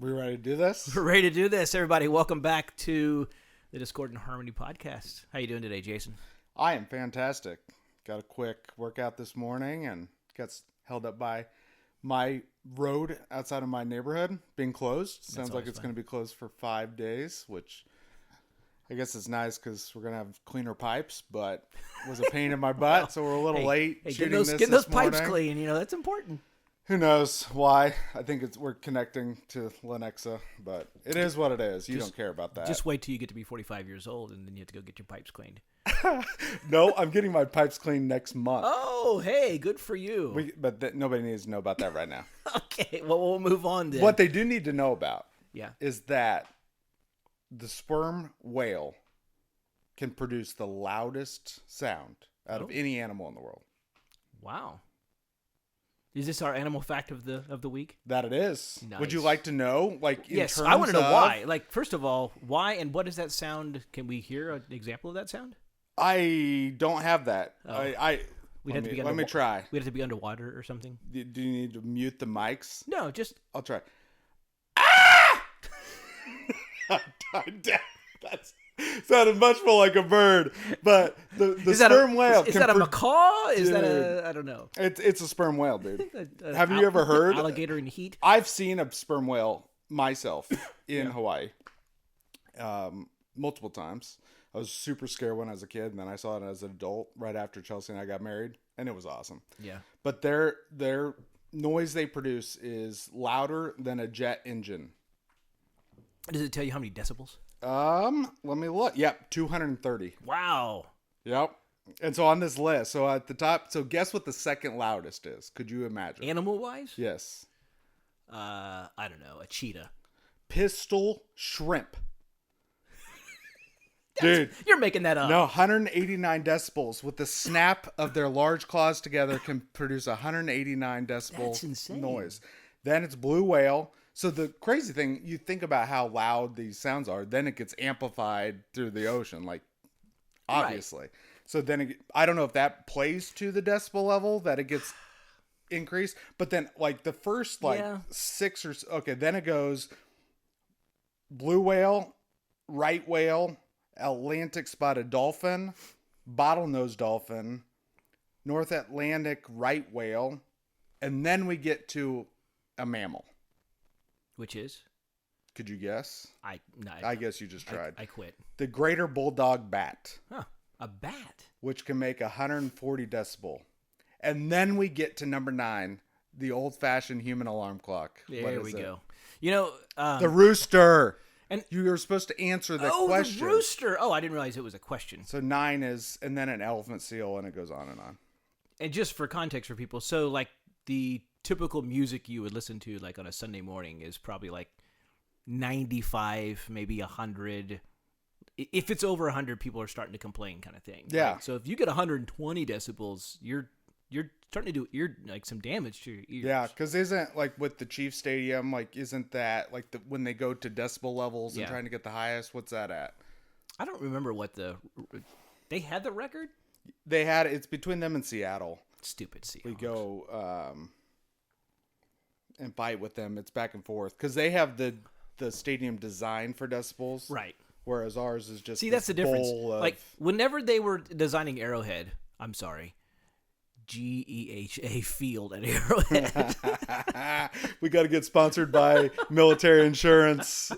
We ready to do this? We're ready to do this, everybody. Welcome back to the Discord and Harmony podcast. How you doing today, Jason? I am fantastic. Got a quick workout this morning and got held up by my road outside of my neighborhood being closed. Sounds like it's going to be closed for 5 days, which I guess is nice because we're going to have cleaner pipes, but it was a pain in my butt, so we're a little late shooting getting those pipes clean, that's important. Who knows why? I think we're connecting to Lenexa, but it is what it is. You don't care about that. Just wait till you get to be 45 years old, and then you have to go get your pipes cleaned. No, I'm getting my pipes cleaned next month. Oh, hey, good for you. But nobody needs to know about that right now. Okay, well, we'll move on then. What they do need to know about is that the sperm whale can produce the loudest sound out of any animal in the world. Wow. Is this our animal fact of the week? That it is. Nice. Would you like to know? Yes, I want to know why. First of all, why and what does that sound? Can we hear an example of that sound? I don't have that. Oh. Let me try. We'd have to be underwater or something. Do you need to mute the mics? No, just... I'll try. Ah! That's sounded much more like a bird, but the sperm whale. Is that a macaw? Is that a... I don't know. It's a sperm whale, dude. Have you ever heard? Alligator in heat? I've seen a sperm whale myself in Hawaii multiple times. I was super scared when I was a kid, and then I saw it as an adult right after Chelsea and I got married, and it was awesome. Yeah. But their noise they produce is louder than a jet engine. Does it tell you how many decibels? Let me look. Yep, 230. Wow. Yep. And so on this list, so at the top, so guess what the second loudest is? Could you imagine? Animal-wise? Yes. I don't know. A cheetah. Pistol shrimp. Dude, you're making that up. No, 189 decibels with the snap of their large claws together can produce 189 decibel That's insane. Noise. Then it's blue whale. So the crazy thing, you think about how loud these sounds are, then it gets amplified through the ocean, obviously. Right. So then I don't know if that plays to the decibel level that it gets increased, but then the first 6 or okay, then it goes blue whale, right whale, Atlantic spotted dolphin, bottlenose dolphin, North Atlantic right whale, and then we get to a mammal. Which is? Could you guess? I guess you just tried. I quit. The greater bulldog bat. Huh. A bat? Which can make 140 decibel. And then we get to number 9, the old-fashioned human alarm clock. There we go. The rooster. And you were supposed to answer the question. Oh, the rooster. Oh, I didn't realize it was a question. So 9 is, and then an elephant seal, and it goes on and on. And just for context for people, so the typical music you would listen to on a Sunday morning is probably 95, maybe 100. If it's over 100, people are starting to complain, kind of thing. Yeah. Right? So if you get 120 decibels, you're starting to do some damage to your ears. Yeah, because isn't with the Chiefs Stadium, isn't that when they go to decibel levels and trying to get the highest? What's that at? I don't remember what they had the record. They had it's between them and Seattle. Stupid Seahawks. We go and fight with them. It's back and forth because they have the stadium designed for decibels, right? Whereas ours is just that's the difference. Whenever they were designing Arrowhead, I'm sorry, GEHA Field at Arrowhead. We got to get sponsored by military insurance.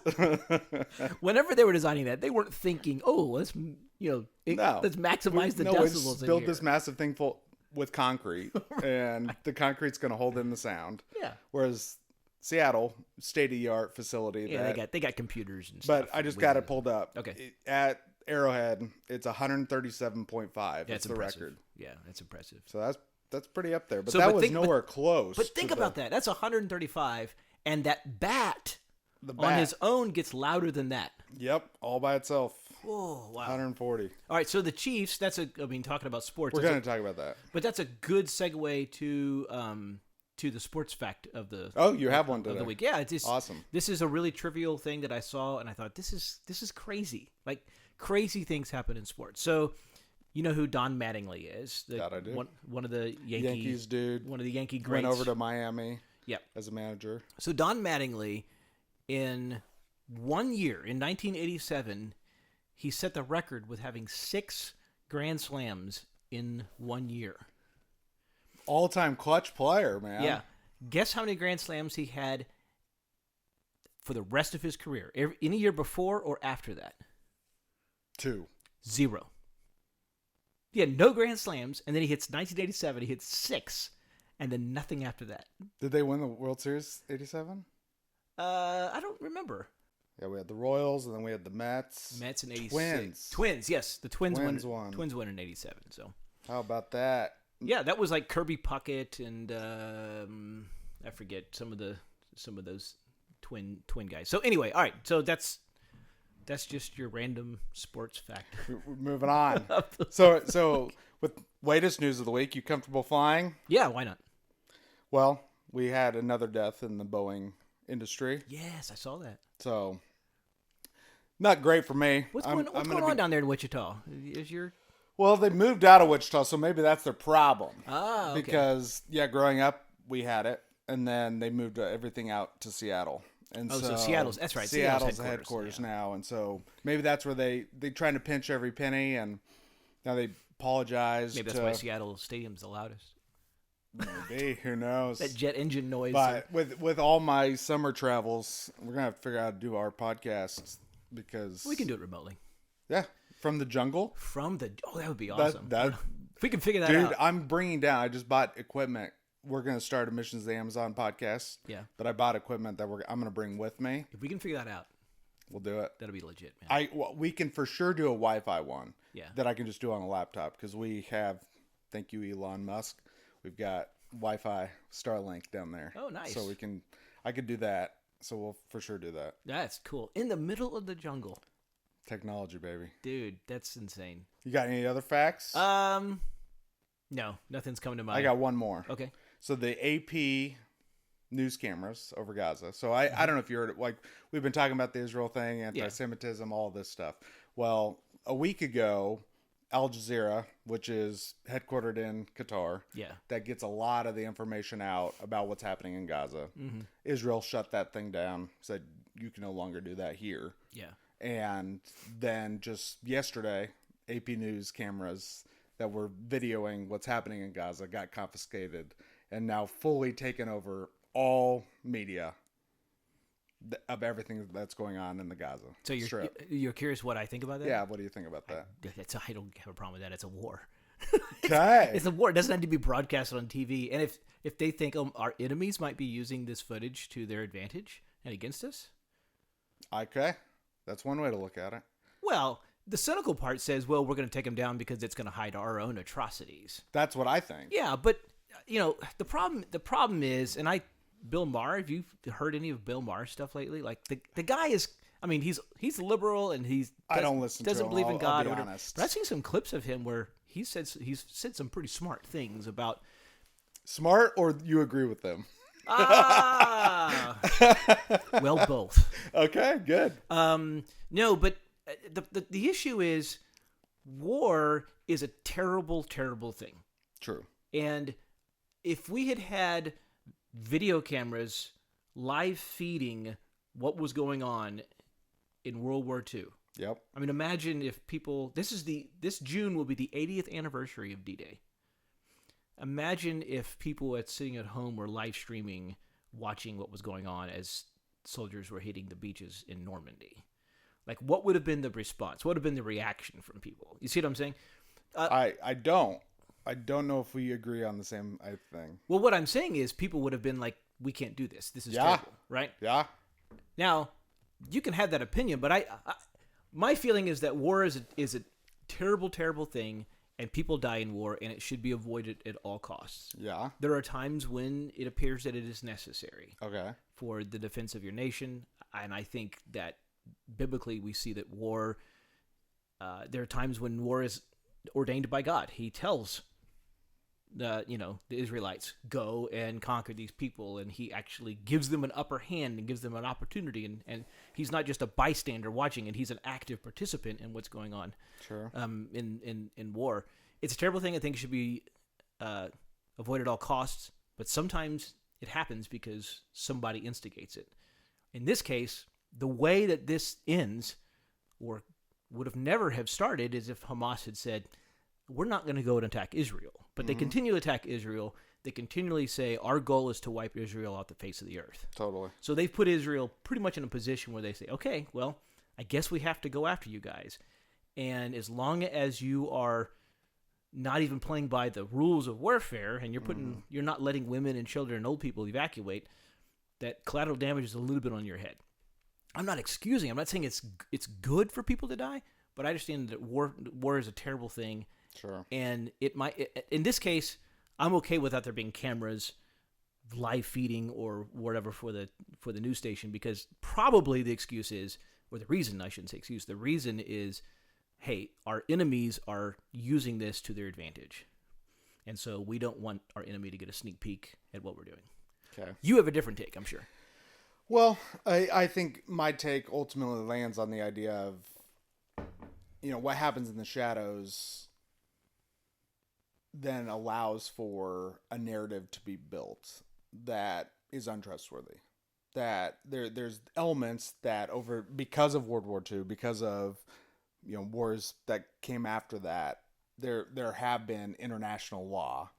Whenever they were designing that, they weren't thinking, "Oh, let's let's maximize the decibels." We built this massive thing with concrete, and the concrete's going to hold in the sound. Yeah. Whereas Seattle, state-of-the-art facility. Yeah, they got computers and stuff. But I just got it pulled up. Okay. At Arrowhead, it's 137.5. That's the record. Yeah, that's impressive. So that's pretty up there. But that was nowhere close. But think about that. That's 135, and that bat on his own gets louder than that. Yep, all by itself. Whoa, wow. 140. All right, so the Chiefs, talking about sports. We're going to talk about that. But that's a good segue to the sports fact of the you have one today. Of the week. Yeah, it's awesome. This is a really trivial thing that I saw, and I thought this is crazy. Crazy things happen in sports. So, you know who Don Mattingly is? That I do. One of the Yankees dude. One of the Yankee greats. Went over to Miami. Yep. As a manager. So Don Mattingly In 1 year, in 1987, he set the record with having 6 Grand Slams in 1 year. All-time clutch player, man. Yeah. Guess how many Grand Slams he had for the rest of his career? Any year before or after that? 2. 0. He had no Grand Slams, and then he hits 1987. He hits 6, and then nothing after that. Did they win the World Series 87? I don't remember. Yeah, we had the Royals, and then we had the Mets. Mets in 86. Twins. Twins, yes. The Twins won. Twins won in 87, so. How about that? Yeah, that was like Kirby Puckett and I forget some of those twin guys. So anyway, all right. So that's just your random sports fact. We're moving on. So with latest news of the week, you comfortable flying? Yeah, why not? Well, we had another death in the Boeing industry. Yes, I saw that. So not great for me. What's going on down there in Wichita? Well, they moved out of Wichita, so maybe that's their problem. Ah, okay. Because, growing up, we had it, and then they moved everything out to Seattle. And so Seattle's, that's right. Seattle's the headquarters now, and so maybe that's where they trying to pinch every penny, and now they apologize. Maybe that's why Seattle Stadium's the loudest. Maybe, who knows? That jet engine noise. But with all my summer travels, we're gonna have to figure out how to do our podcast because we can do it remotely. Yeah, from the jungle. That would be awesome. That if we can figure that out. Dude, I'm bringing down. I just bought equipment. We're gonna start a Missions to the Amazon podcast. Yeah, but I bought equipment that I'm gonna bring with me. If we can figure that out, we'll do it. That'll be legit, man. We can for sure do a Wi-Fi one. Yeah, that I can just do on a laptop because we have. Thank you, Elon Musk. We've got Wi-Fi Starlink down there. Oh, nice. So I could do that. So we'll for sure do that. That's cool. In the middle of the jungle. Technology, baby. Dude, that's insane. You got any other facts? No, nothing's coming to mind. I got one more. Okay. So the AP news cameras over Gaza. So I don't know if you heard it. Like we've been talking about the Israel thing, anti-Semitism, all this stuff. Well, a week ago, Al Jazeera, which is headquartered in Qatar, that gets a lot of the information out about what's happening in Gaza. Mm-hmm. Israel shut that thing down, said you can no longer do that here. Yeah. And then just yesterday, AP News cameras that were videoing what's happening in Gaza got confiscated and now fully taken over all media of everything that's going on in the Gaza Strip. You're curious what I think about that? Yeah, what do you think about that? I don't have a problem with that. It's a war. Okay. It's a war. It doesn't have to be broadcasted on TV. And if they think our enemies might be using this footage to their advantage and against us? Okay. That's one way to look at it. Well, the cynical part says, well, we're going to take them down because it's going to hide our own atrocities. That's what I think. Yeah, but the problem is, and Bill Maher, have you heard any of Bill Maher's stuff lately? Like the guy is, I mean, he's liberal and I don't listen to him. Doesn't believe in God. I'll be honest. But I've seen some clips of him where he's said some pretty smart things about. Smart, or you agree with them? Well, both. Okay, good. No, but the issue is war is a terrible, terrible thing. True. And if we had video cameras live feeding what was going on in World War II. Yep. I mean, imagine if people. This June will be the 80th anniversary of D-Day. Imagine if people sitting at home were live streaming, watching what was going on as soldiers were hitting the beaches in Normandy. Like, what would have been the response? What would have been the reaction from people? You see what I'm saying? I don't know if we agree on the same thing. Well, what I'm saying is people would have been like, we can't do this. This is terrible, right? Yeah. Now, you can have that opinion, but my feeling is that war is a terrible, terrible thing, and people die in war, and it should be avoided at all costs. Yeah. There are times when it appears that it is necessary. Okay. For the defense of your nation, and I think that biblically we see that war. There are times when war is ordained by God. He tells the Israelites, go and conquer these people, and he actually gives them an upper hand and gives them an opportunity, and he's not just a bystander watching it, he's an active participant in what's going on. Sure. In war. It's a terrible thing. I think it should be avoided at all costs, but sometimes it happens because somebody instigates it. In this case, the way that this ends, or would have never have started, is if Hamas had said, we're not going to go and attack Israel. But they continue to attack Israel. They continually say, our goal is to wipe Israel off the face of the earth. Totally. So they've put Israel pretty much in a position where they say, okay, well, I guess we have to go after you guys. And as long as you are not even playing by the rules of warfare, and you're not letting women and children and old people evacuate, that collateral damage is a little bit on your head. I'm not excusing. I'm not saying it's good for people to die, but I understand that war is a terrible thing. Sure. And in this case, I'm okay without there being cameras, live feeding or whatever for the news station, because probably the excuse is, or the reason, I shouldn't say excuse, the reason is, hey, our enemies are using this to their advantage. And so we don't want our enemy to get a sneak peek at what we're doing. Okay. You have a different take, I'm sure. Well, I think my take ultimately lands on the idea of, what happens in the shadows then allows for a narrative to be built that is untrustworthy. That there's elements that because of World War II, because of wars that came after that, there have been international law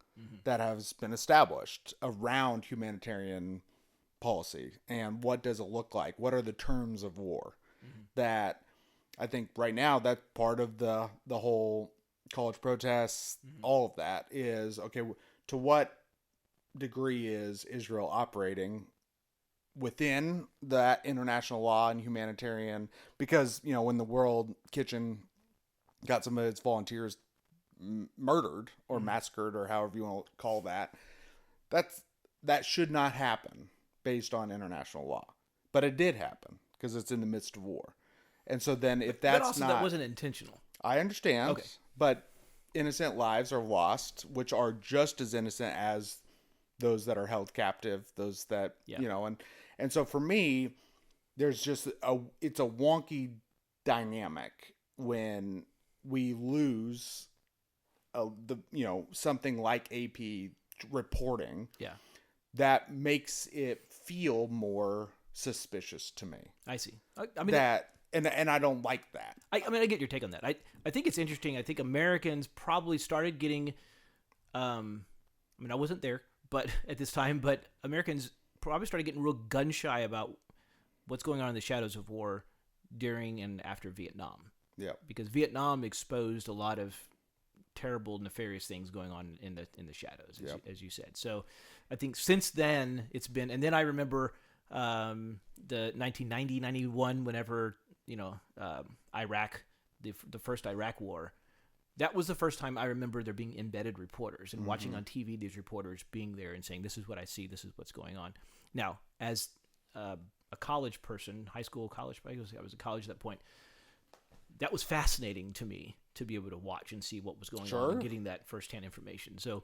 that has been established around humanitarian policy and what does it look like? What are the terms of war? That I think right now that's part of the whole college protests, all of that is, okay, to what degree is Israel operating within that international law and humanitarian? Because, when the World Kitchen got some of its volunteers murdered or massacred or however you want to call that should not happen based on international law. But it did happen because it's in the midst of war. And so then if that's but also not... that wasn't intentional. I understand. Okay. But innocent lives are lost, which are just as innocent as those that are held captive, those that, and so for me, there's just it's a wonky dynamic when we lose something like AP reporting. Yeah. That makes it feel more suspicious to me. I see. I mean, and I don't like that. I get your take on that. I think it's interesting. I think Americans probably started getting, I wasn't there, but at this time, but Americans probably started getting real gun shy about what's going on in the shadows of war during and after Vietnam. Yeah. Because Vietnam exposed a lot of terrible, nefarious things going on in the shadows, as you said. So I think since then it's been, and then I remember the 1990, 91, whenever, Iraq, the first Iraq war, that was the first time I remember there being embedded reporters and watching on TV, these reporters being there and saying, this is what I see, this is what's going on. Now, as a college person, high school, college, I was in college at that point, that was fascinating to me to be able to watch and see what was going on and getting that firsthand information. So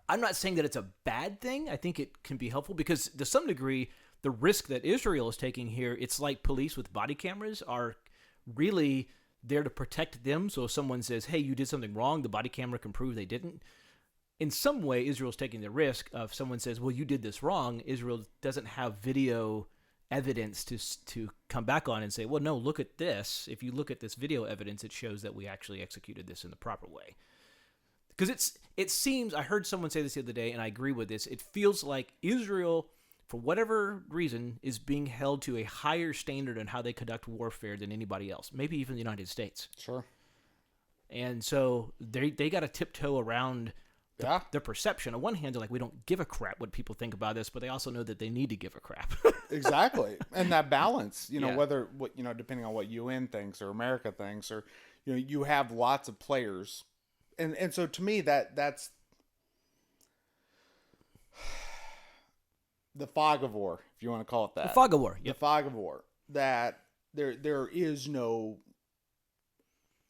I'm not saying that it's a bad thing. I think it can be helpful because to some degree, the risk that Israel is taking here, it's like police with body cameras are really there to protect them. So if someone says, hey, you did something wrong, the body camera can prove they didn't. In some way, Israel's taking the risk of someone says, well, you did this wrong. Israel doesn't have video evidence to come back on and say, well, no, look at this. If you look at this video evidence, it shows that we actually executed this in the proper way. Because it seems, I heard someone say this the other day, and I agree with this, it feels like Israel, for whatever reason, is being held to a higher standard in how they conduct warfare than anybody else, maybe even the United States. Sure. And so they got to tiptoe around their perception. On one hand, they're like, we don't give a crap what people think about this, but they also know that they need to give a crap. Exactly. And that balance, depending on what UN thinks or America thinks, or, you have lots of players. And so to me, that's the fog of war, if you want to call it that. The fog of war. Yep. The fog of war. That there is no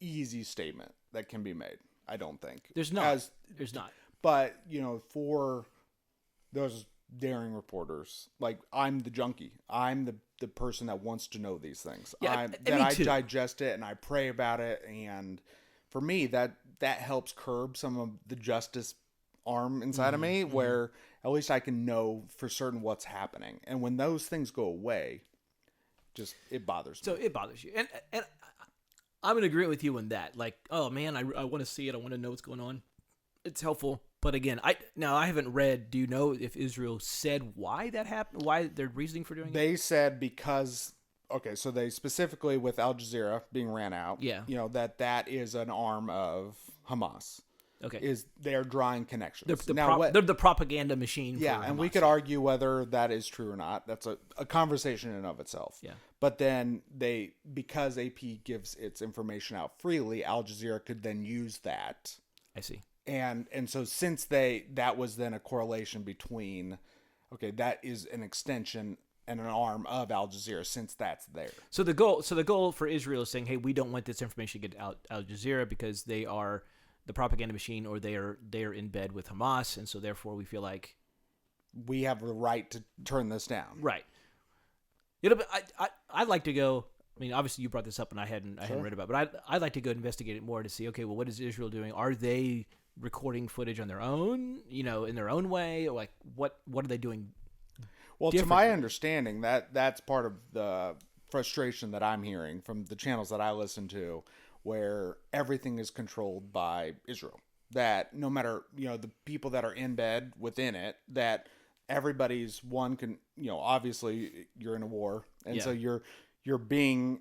easy statement that can be made, I don't think. There's not. There's not. But, for those daring reporters, like, I'm the junkie. I'm the person that wants to know these things. Yeah, I digest it and I pray about it. And for me, that helps curb some of the justice arm inside of me, where at least I can know for certain what's happening. And when those things go away, just it bothers me. So it bothers you, and I'm in agreement with you on that. Like, oh man, I want to see it. I want to know what's going on. It's helpful, but again, I haven't read. Do you know if Israel said why that happened? Why their reasoning for doing it? They said because so they specifically with Al Jazeera being ran out. Yeah. That is an arm of Hamas. Okay. Is they're drawing connections. They're the propaganda machine. Yeah, for and Hamas. we could argue whether that is true or not. That's a conversation in and of itself. Yeah. But then because AP gives its information out freely, Al Jazeera could then use that. I see. And so since that was then a correlation between, that is an extension and an arm of Al Jazeera since that's there. So the goal for Israel is saying, hey, we don't want this information to get out Al Jazeera because they are the propaganda machine, or they are in bed with Hamas, and so therefore we feel like we have the right to turn this down. Right. I'd like to go. I mean, obviously you brought this up, and I hadn't read about it, but I'd like to go investigate it more to see. Okay, well, what is Israel doing? Are they recording footage on their own? In their own way, or like what are they doing? Well, to my understanding, that's part of the frustration that I'm hearing from the channels that I listen to, where everything is controlled by Israel. That no matter, the people that are in bed within it, that everybody's obviously you're in a war. And so you're being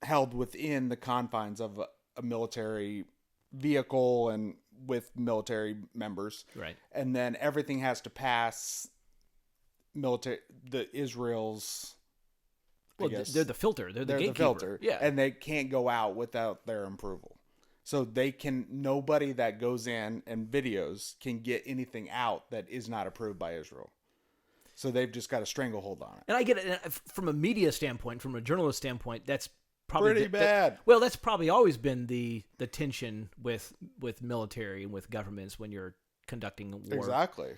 held within the confines of a military vehicle and with military members. Right. And then everything has to pass Israel's. Well, they're the filter. They're the gatekeeper. filter. Yeah. And they can't go out without their approval. So nobody that goes in and videos can get anything out that is not approved by Israel. So they've just got a stranglehold on it. And I get it from a media standpoint, from a journalist standpoint, that's probably pretty bad. That's probably always been the tension with military and with governments when you're conducting a war. Exactly.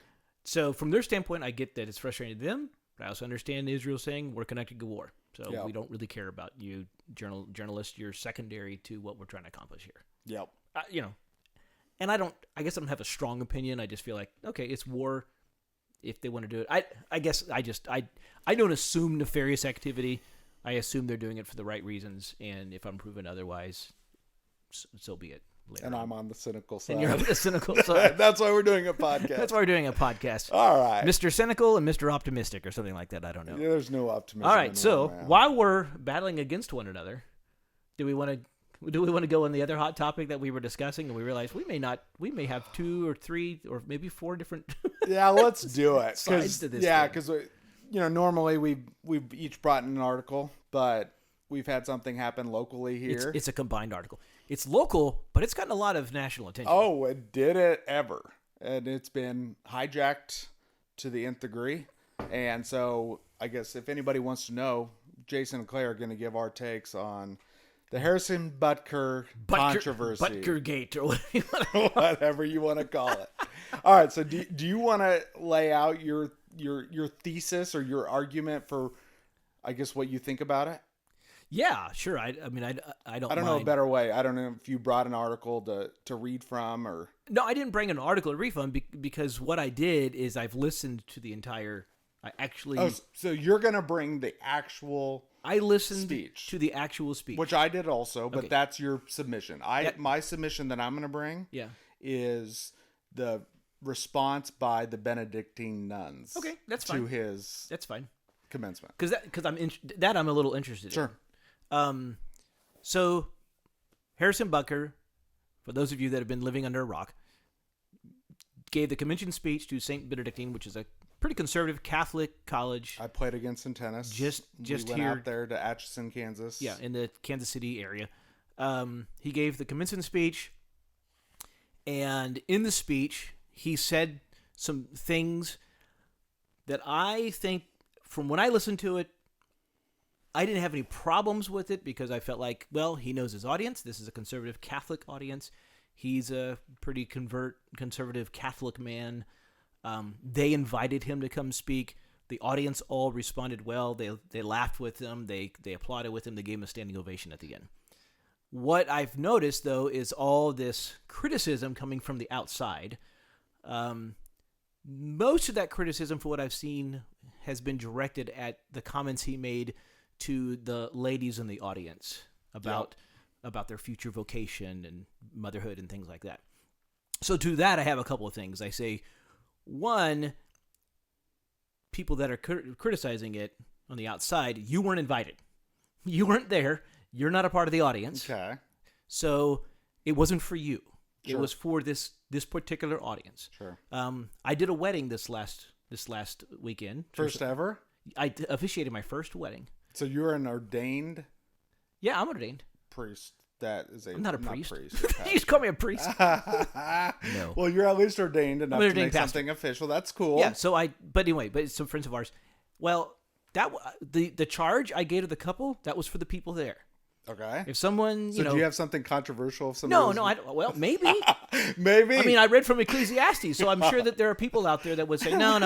So from their standpoint, I get that it's frustrating to them, but I also understand Israel saying we're conducting a war. So we don't really care about you, journalists. You're secondary to what we're trying to accomplish here. Yep. And I guess I don't have a strong opinion. I just feel like, okay, it's war. If they want to do it, I guess I don't assume nefarious activity. I assume they're doing it for the right reasons. And if I'm proven otherwise, so be it. And I'm on the cynical side. And you're on the cynical side. That's why we're doing a podcast. That's why we're doing a podcast. All right. Mr. Cynical and Mr. Optimistic or something like that. I don't know. Yeah, there's no optimism. All right. So while we're battling against one another, do we want to go on the other hot topic that we were discussing? And we realized we may have 2 or 3 or maybe 4 different. Yeah, let's do it. Sides to this. Yeah, because normally we've each brought in an article, but we've had something happen locally here. It's a combined article. It's local, but it's gotten a lot of national attention. Oh, it did it ever. And it's been hijacked to the nth degree. And so I guess if anybody wants to know, Jason and Claire are going to give our takes on the Harrison Butker controversy. Butkergate, or whatever you want to call it. All right. So do you want to lay out your thesis or your argument for, I guess, what you think about it? Yeah, sure. I mean, I don't know a better way. I don't know if you brought an article to read from or. No, I didn't bring an article to read from because what I did is I've listened to the entire. I actually. Oh, so you're gonna bring the actual. I listened speech. To the actual speech, which I did also, but that's your submission. That, my submission that I'm gonna bring. Yeah. Is the response by the Benedictine nuns. Okay, that's fine. To his. That's fine. Commencement. Because I'm a little interested in. Sure. So Harrison Butker, for those of you that have been living under a rock, gave the convention speech to St. Benedictine, which is a pretty conservative Catholic college. I played against in tennis. Just we went here, out there to Atchison, Kansas. Yeah, in the Kansas City area. He gave the commencement speech, and in the speech, he said some things that I think, from when I listened to it, I didn't have any problems with it because I felt like, well, he knows his audience. This is a conservative Catholic audience. He's a pretty conservative Catholic man. They invited him to come speak. The audience all responded well. They laughed with him. They applauded with him. They gave him a standing ovation at the end. What I've noticed, though, is all this criticism coming from the outside. Most of that criticism, for what I've seen, has been directed at the comments he made to the ladies in the audience about their future vocation and motherhood and things like that. So to that, I have a couple of things. I say, one, people that are criticizing it on the outside, you weren't invited. You weren't there. You're not a part of the audience. Okay. So it wasn't for you. Sure. It was for this particular audience. Sure. I did a wedding this last weekend. First ever? I officiated my first wedding. So you're an ordained Yeah, I'm ordained. priest. That is I'm not a priest. Okay. You just call me a priest. No. Well, you're at least ordained enough to make pastor. something official. That's cool. Yeah. So but some friends of ours. Well, the charge I gave to the couple, that was for the people there. Okay. If someone, So do you have something controversial? If no, somebody well, maybe. Maybe. I mean, I read from Ecclesiastes, so I'm sure that there are people out there that would say, no.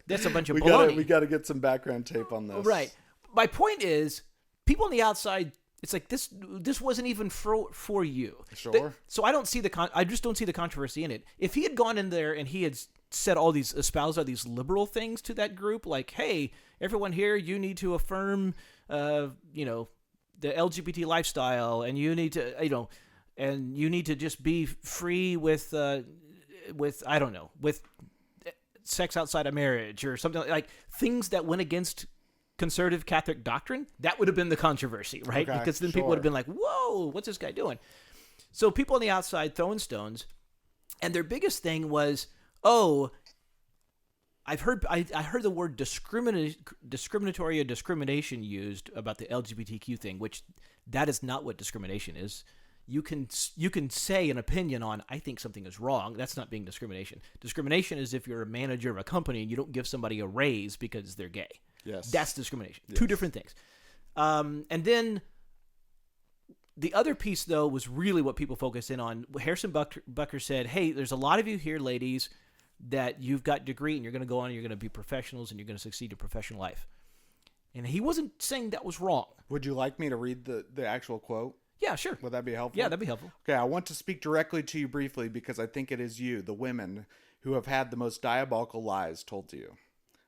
That's a bunch of baloney. We got to get some background tape on this. Right. My point is, people on the outside, it's like this wasn't even for you. Sure. So I don't see I just don't see the controversy in it. If he had gone in there and he had said espoused all these liberal things to that group, like, hey, everyone here, you need to affirm, the LGBT lifestyle, and you need to, and you need to just be free with sex outside of marriage or something like things that went against conservative Catholic doctrine, that would have been the controversy, right? Okay, because then people would have been like, whoa, what's this guy doing? So people on the outside throwing stones, and their biggest thing was, I heard the word discriminatory or discrimination used about the LGBTQ thing, which that is not what discrimination is. You can say an opinion on, I think something is wrong. That's not being discrimination. Discrimination is if you're a manager of a company and you don't give somebody a raise because they're gay. Yes. That's discrimination. Yes. Two different things. And then the other piece, though, was really what people focus in on. Harrison Butker said, hey, there's a lot of you here, ladies, that you've got a degree and you're going to go on and you're going to be professionals and you're going to succeed in professional life. And he wasn't saying that was wrong. Would you like me to read the actual quote? Yeah, sure. Would that be helpful? Yeah, that'd be helpful. Okay, I want to speak directly to you briefly because I think it is you, the women, who have had the most diabolical lies told to you.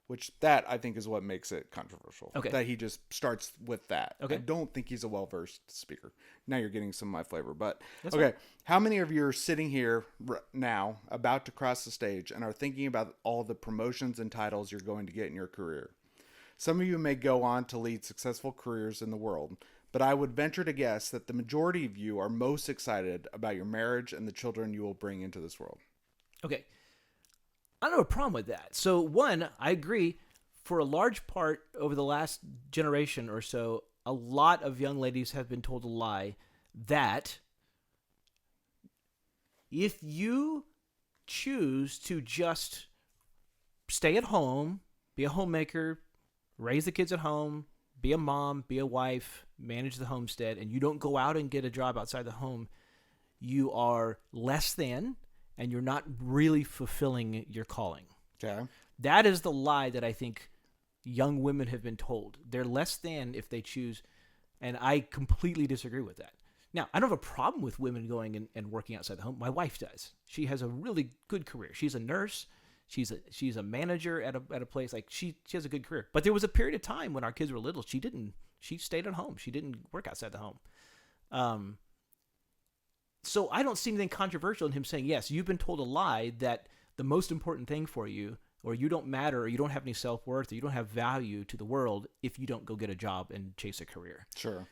Which that, I think, is what makes it controversial. Okay. That he just starts with that. Okay. I don't think he's a well-versed speaker. Now you're getting some of my flavor. But, That's okay, fine. How many of you are sitting here now, about to cross the stage, and are thinking about all the promotions and titles you're going to get in your career? Some of you may go on to lead successful careers in the world, but I would venture to guess that the majority of you are most excited about your marriage and the children you will bring into this world. Okay. I don't have a problem with that. So, one, I agree. For a large part over the last generation or so, a lot of young ladies have been told a lie that if you choose to just stay at home, be a homemaker, raise the kids at home, be a mom, be a wife, manage the homestead, and you don't go out and get a job outside the home, you are less than, and you're not really fulfilling your calling. Okay. That is the lie that I think young women have been told. They're less than if they choose, and I completely disagree with that. Now, I don't have a problem with women going and working outside the home. My wife does. She has a really good career. She's a nurse. She's a manager at a place. Like she has a good career. But there was a period of time when our kids were little, she stayed at home. She didn't work outside the home. So I don't see anything controversial in him saying, yes, you've been told a lie that the most important thing for you, or you don't matter, or you don't have any self-worth, or you don't have value to the world if you don't go get a job and chase a career. Sure.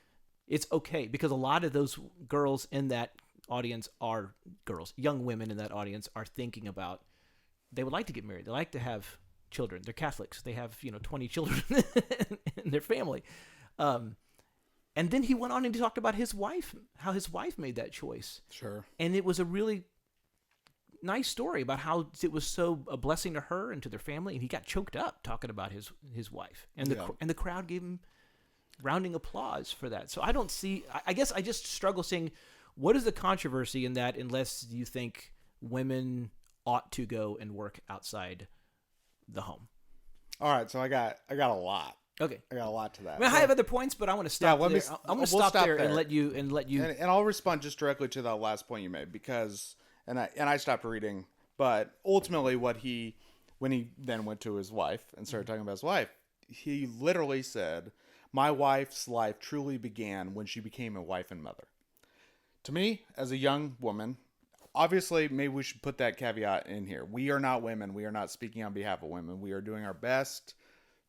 It's okay, because a lot of those girls in that audience are girls. Young women in that audience are thinking about, they would like to get married. They like to have children. They're Catholics. They have 20 children in their family. And then he went on and he talked about his wife, how his wife made that choice. Sure. And it was a really nice story about how it was so a blessing to her and to their family. And he got choked up talking about his wife. And the crowd gave him rounding applause for that. So I don't see, I guess I just struggle seeing what is the controversy in that, unless you think women ought to go and work outside the home. All right. So I got a lot. Okay. I got a lot to that. I mean, I have other points, but I want to stop there. I'm going to stop there and let you. And I'll respond just directly to that last point you made, because and I stopped reading, but ultimately when he then went to his wife and started talking about his wife, he literally said, My wife's life truly began when she became a wife and mother. To me, as a young woman, obviously, maybe we should put that caveat in here. We are not women. We are not speaking on behalf of women. We are doing our best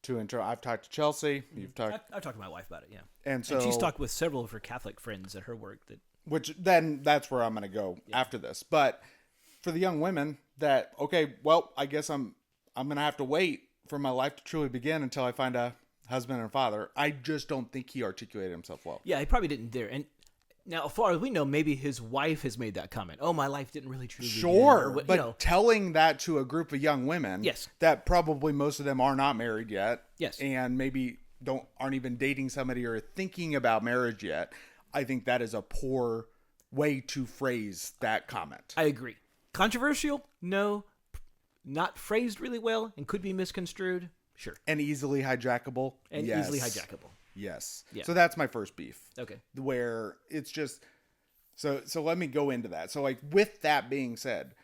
to I've talked to Chelsea. You've talked. I've talked to my wife about it. Yeah, and she's talked with several of her Catholic friends at her work. Which then that's where I'm going to go after this. But for the young women, okay, well, I guess I'm going to have to wait for my life to truly begin until I find a husband and a father. I just don't think he articulated himself well. Yeah, he probably didn't there. And now, as far as we know, maybe his wife has made that comment. Oh, my life didn't really truly begin. Sure, but telling that to a group of young women, yes, that probably most of them are not married yet, yes, and maybe aren't even dating somebody or thinking about marriage yet. I think that is a poor way to phrase that comment. I agree. Controversial? No. Not phrased really well and could be misconstrued? Sure. And easily hijackable? And yes. easily hijackable. Yes. Yeah. So that's my first beef. Okay. Where it's just so let me go into that. So with that being said,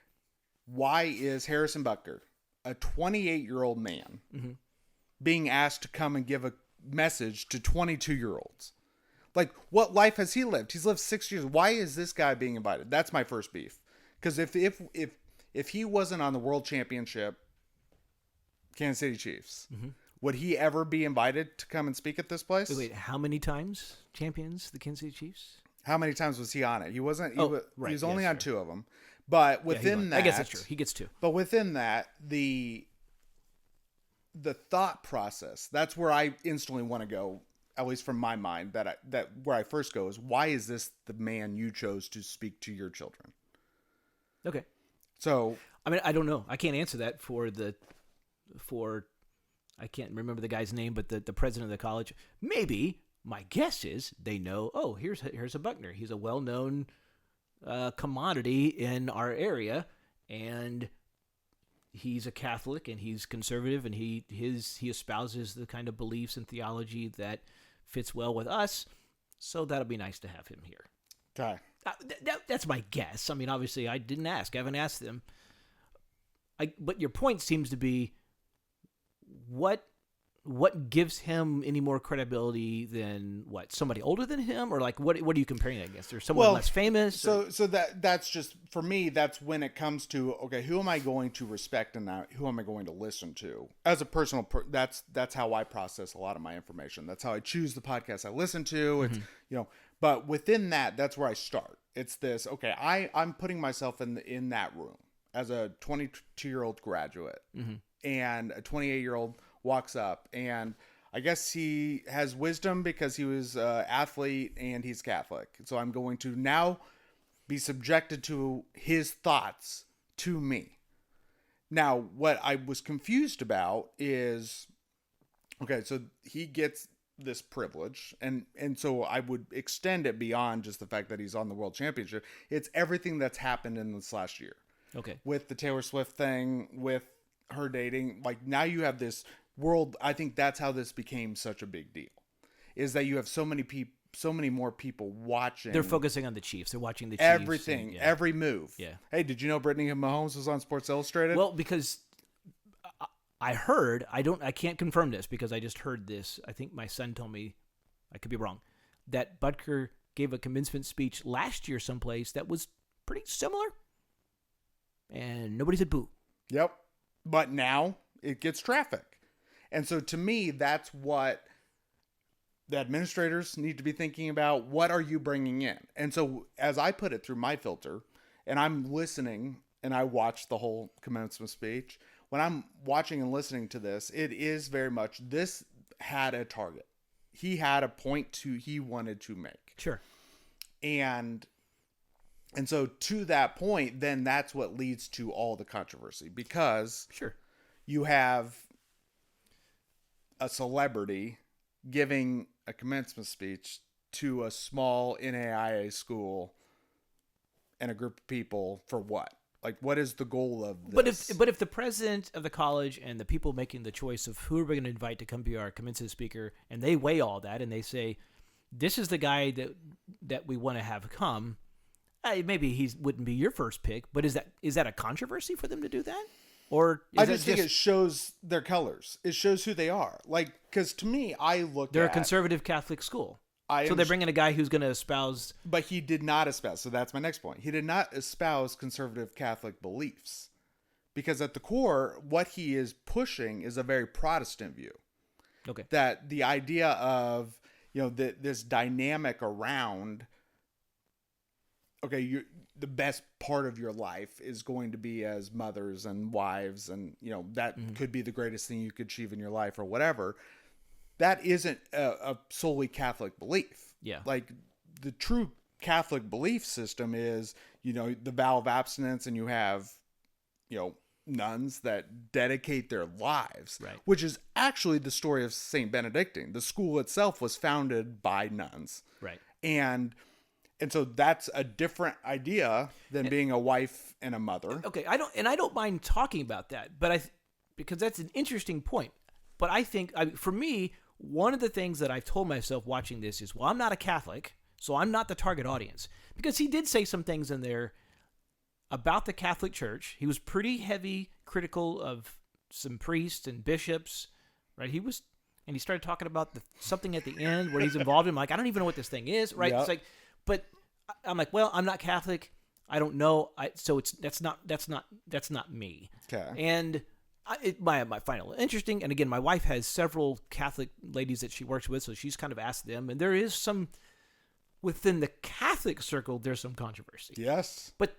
why is Harrison Butker, a 28-year-old man, being asked to come and give a message to 22-year-olds? What life has he lived? He's lived 6 years. Why is this guy being invited? That's my first beef. Because if he wasn't on the World Championship, Kansas City Chiefs, would he ever be invited to come and speak at this place? Wait, how many times champions the Kansas City Chiefs? How many times was he on it? He wasn't. He was only on 2 of them. But within that, I guess that's true. He gets 2. But within that, the thought process, that's where I instantly want to go. At least from my mind, that where I first go is, why is this the man you chose to speak to your children? Okay. So I mean, I don't know. I can't answer that for I can't remember the guy's name, but the president of the college. Maybe my guess is they know. Oh, here's a Buckner. He's a well-known commodity in our area, and he's a Catholic and he's conservative, and he espouses the kind of beliefs and theology that fits well with us. So that'll be nice to have him here. Okay. That's my guess. I mean, obviously, I didn't ask. I haven't asked them. But your point seems to be, what gives him any more credibility than somebody older than him, or what are you comparing it against? Or someone less famous? So that's just, for me, that's when it comes to, okay, who am I going to respect and who am I going to listen to as a personal? That's how I process a lot of my information. That's how I choose the podcasts I listen to. It's but within that's where I start. It's this, okay, I'm putting myself in that room as a 22-year-old graduate, and a 28-year-old walks up, and I guess he has wisdom because he was an athlete and he's Catholic. So I'm going to now be subjected to his thoughts to me. Now, what I was confused about is, okay, so he gets this privilege, and so I would extend it beyond just the fact that he's on the World Championship. It's everything that's happened in this last year. Okay. With the Taylor Swift thing, with her dating, now you have this world. I think that's how this became such a big deal, is that you have so many more people watching. They're focusing on the Chiefs. They're watching the Chiefs. Everything, every move. Yeah. Hey, did you know Brittany Mahomes was on Sports Illustrated? Well, because I heard, I can't confirm this because I just heard this. I think my son told me, I could be wrong, that Butker gave a commencement speech last year someplace that was pretty similar, and nobody said boo. Yep. But now it gets traffic. And so to me, that's what the administrators need to be thinking about. What are you bringing in? And so as I put it through my filter, and I'm listening, and I watched the whole commencement speech, when I'm watching and listening to this, it is very much, this had a target. He had a point he wanted to make. Sure. And so to that point, then that's what leads to all the controversy, because sure, you have a celebrity giving a commencement speech to a small NAIA school and a group of people for what? What is the goal of this? But if the president of the college and the people making the choice of who are we going to invite to come be our commencement speaker, and they weigh all that and they say, this is the guy that we want to have come, maybe he wouldn't be your first pick, but is that a controversy for them to do that? Or I just think it shows their colors. It shows who they are. Like, because to me, I look they're at... a conservative Catholic school. So they're bringing a guy who's going to espouse... But he did not espouse. So that's my next point. He did not espouse conservative Catholic beliefs. Because at the core, what he is pushing is a very Protestant view. Okay. That the idea of, this dynamic around, okay, the best part of your life is going to be as mothers and wives, and that could be the greatest thing you could achieve in your life or whatever. That isn't a solely Catholic belief. Yeah. Like, the true Catholic belief system is, the vow of abstinence, and you have, nuns that dedicate their lives, right, which is actually the story of Saint Benedictine. The school itself was founded by nuns, right, and so that's a different idea than being a wife and a mother. Okay, I don't mind talking about that, but because that's an interesting point. But I think, for me, one of the things that I've told myself watching this is, well, I'm not a Catholic, so I'm not the target audience, because he did say some things in there about the Catholic Church. He was pretty heavy critical of some priests and bishops, right? And he started talking about something at the end where he's involved in. I'm like, I don't even know what this thing is, right? Yep. It's like, but I'm like, well, I'm not Catholic. I don't know. So that's not me. Okay. And my final interesting. And again, my wife has several Catholic ladies that she works with, so she's kind of asked them, and there is some within the Catholic circle. There's some controversy. Yes. But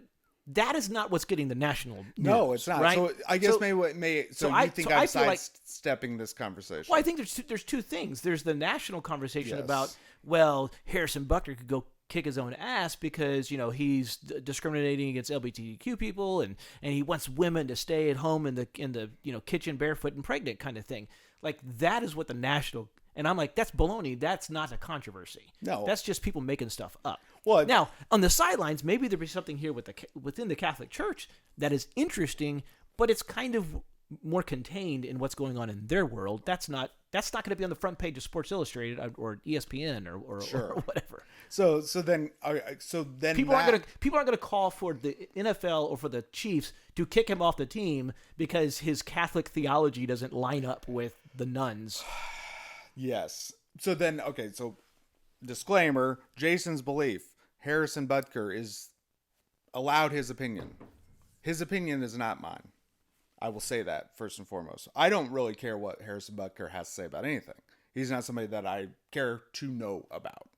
that is not what's getting the national news. No, it's not. Right? So I guess I'm sidestepping this conversation. Well, I think there's two things. There's the national conversation Yes. about, well, Harrison Butker could go kick his own ass because he's discriminating against LGBTQ people and he wants women to stay at home in the kitchen barefoot and pregnant kind of thing. Like, that is what the national. And I'm like, that's baloney. That's not a controversy. No. That's just people making stuff up. Well, now, on the sidelines, maybe there'd be something here within the Catholic Church that is interesting, but it's kind of more contained in what's going on in their world. That's not going to be on the front page of Sports Illustrated or ESPN or whatever. So then people aren't going to call for the NFL or for the Chiefs to kick him off the team because his Catholic theology doesn't line up with the nuns. Yes. So then, okay, so disclaimer, Jason's belief, Harrison Butker is allowed his opinion. His opinion is not mine. I will say that first and foremost. I don't really care what Harrison Butker has to say about anything. He's not somebody that I care to know about.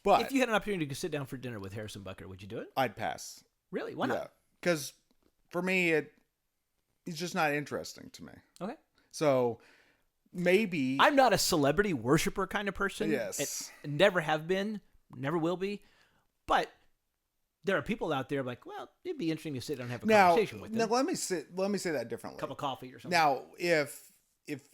But if you had an opportunity to sit down for dinner with Harrison Butker, would you do it? I'd pass. Really? Why not? Yeah, because for me, he's just not interesting to me. Okay. So maybe I'm not a celebrity worshiper kind of person. Yes. Never have been, never will be. But there are people out there like, well, it'd be interesting to sit down and have a conversation with them. Now let me say that differently. Cup of coffee or something. Now, if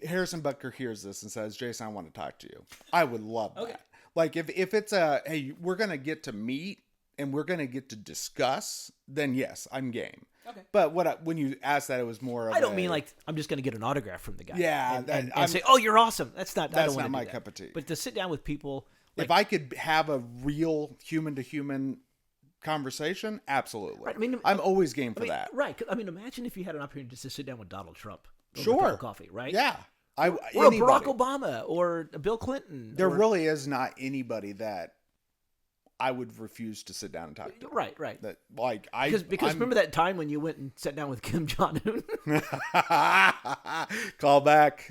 Harrison Butker hears this and says, Jason, I want to talk to you, I would love that. Okay. Like if it's hey, we're going to get to meet and we're going to get to discuss, then yes, I'm game. Okay. But when you asked that, it was more of I don't mean like I'm just going to get an autograph from the guy. Yeah. And say, oh, you're awesome. That's not my cup of tea. But to sit down with people. Like, if I could have a real human to human conversation, absolutely. Right. I mean, I'm always game for that. Right. I mean, imagine if you had an opportunity just to sit down with Donald Trump. Sure. Over a cup of coffee, right? Yeah. Or a Barack Obama or a Bill Clinton. There really is not anybody that I would refuse to sit down and talk to. Right. That because remember that time when you went and sat down with Kim Jong-un? Call back.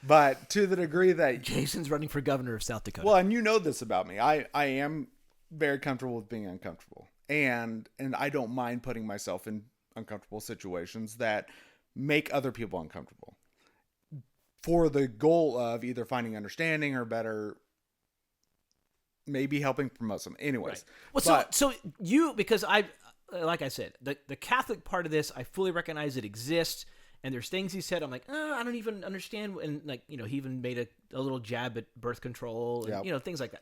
But to the degree that Jason's running for governor of South Dakota. Well, and you know this about me. I am very comfortable with being uncomfortable. And I don't mind putting myself in uncomfortable situations that make other people uncomfortable for the goal of either finding understanding or better, maybe helping promote some. Anyways. Right. Well, so you, because like I said, the Catholic part of this, I fully recognize it exists. And there's things he said, I'm like, I don't even understand. And he even made a little jab at birth control and, things like that.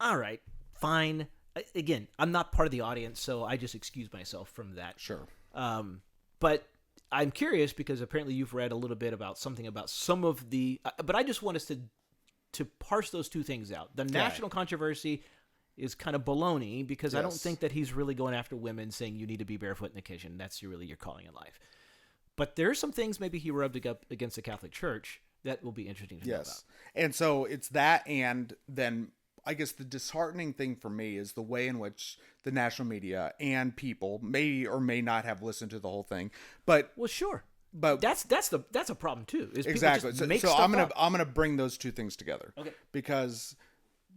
All right, fine. Again, I'm not part of the audience, so I just excuse myself from that. Sure. But I'm curious because apparently you've read a little bit about something about some of the, but I just want us to parse those two things out. The national controversy is kind of baloney because I don't Yes. think that he's really going after women saying you need to be barefoot in the kitchen. That's really your calling in life. But there are some things maybe he rubbed up against the Catholic Church that will be interesting to know about. Yes. And so it's that, and then I guess the disheartening thing for me is the way in which the national media and people may or may not have listened to the whole thing. But Well, sure. But That's a problem too. Is people exactly. just So, make so stuff I'm up. gonna bring those two things together. Okay. Because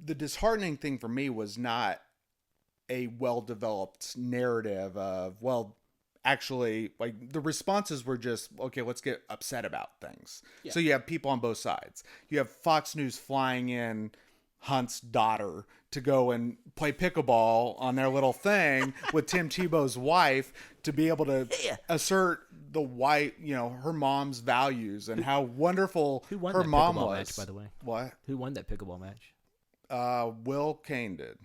the disheartening thing for me was not a well-developed narrative of, well, actually, like, the responses were just, okay, let's get upset about things. Yeah. So you have people on both sides. You have Fox News flying in Hunt's daughter to go and play pickleball on their little thing with Tim Tebow's wife to be able to assert the her mom's values and how wonderful Who won her that mom pickleball was. match, by the way? What? Who won that pickleball match? Will Kane did.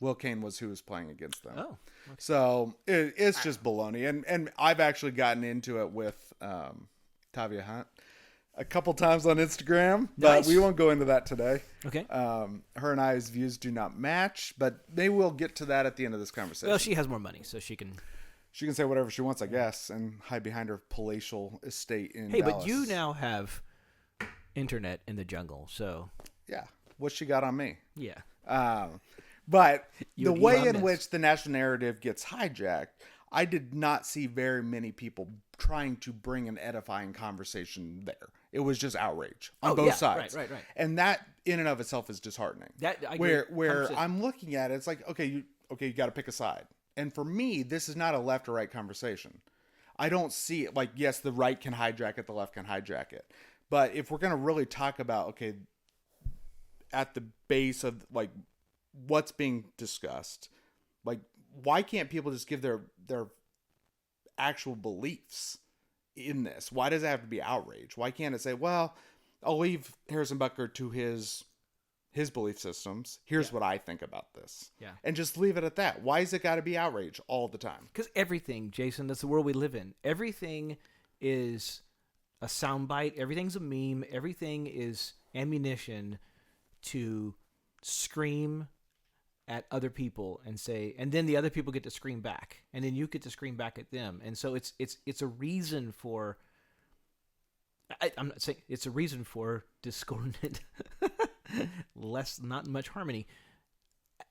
Will Kane was who was playing against them. Oh, okay. So it's just baloney. And I've actually gotten into it with Tavia Hunt a couple times on Instagram, but Nice. we won't go into that today. Okay. Her and I's views do not match, but maybe we'll get to that at the end of this conversation. Well, she has more money, so she can. She can say whatever she wants, I guess, and hide behind her palatial estate in Hey, Dallas. but you now have internet in the jungle, so Yeah. What's she got on me? yeah. But You the and way Elon in Musk. which the national narrative gets hijacked, I did not see very many people trying to bring an edifying conversation there. It was just outrage on both sides. Right. And that in and of itself is disheartening. That I agree, where 100%. I'm looking at it, it's like, okay, you got to pick a side. And for me, this is not a left or right conversation. I don't see it like, yes, the right can hijack it, the left can hijack it. But if we're going to really talk about, okay, at the base of like what's being discussed, like, why can't people just give their actual beliefs in this? Why does it have to be outrage? Why can't it say, well, I'll leave Harrison Butker to his belief systems. Here's what I think about this. Yeah. And just leave it at that. Why is it got to be outrage all the time? Because everything, Jason, that's the world we live in. Everything is a soundbite. Everything's a meme. Everything is ammunition to scream at other people and say, and then the other people get to scream back, and then you get to scream back at them. And so it's a reason for. I'm not saying it's a reason for discordant, not much harmony.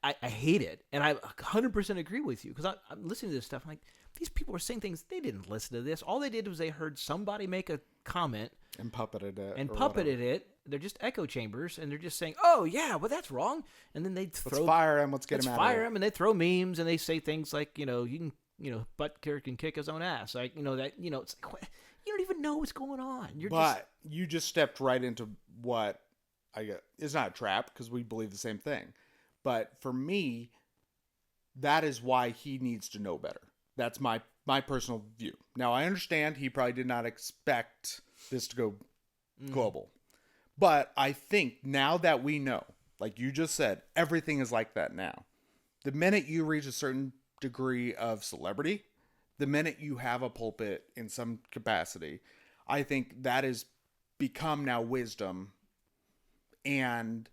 I hate it, and I 100% agree with you because I'm listening to this stuff. I'm like, these people are saying things, they didn't listen to this. All they did was they heard somebody make a comment And puppeted it. and or puppeted whatever. it. They're just echo chambers, and they're just saying, "Oh yeah, well that's wrong." And then they throw, Let's fire him. Let's get let's him out fire of here. him, and they throw memes, and they say things like, you can, Butker can kick his own ass, like, that, it's like, what? You don't even know what's going on. But you just stepped right into what I get. It's not a trap because we believe the same thing. But for me, that is why he needs to know better. That's my personal view. Now, I understand he probably did not expect this to go global. But I think now that we know, like you just said, everything is like that now. The minute you reach a certain degree of celebrity, the minute you have a pulpit in some capacity, I think that has become now wisdom and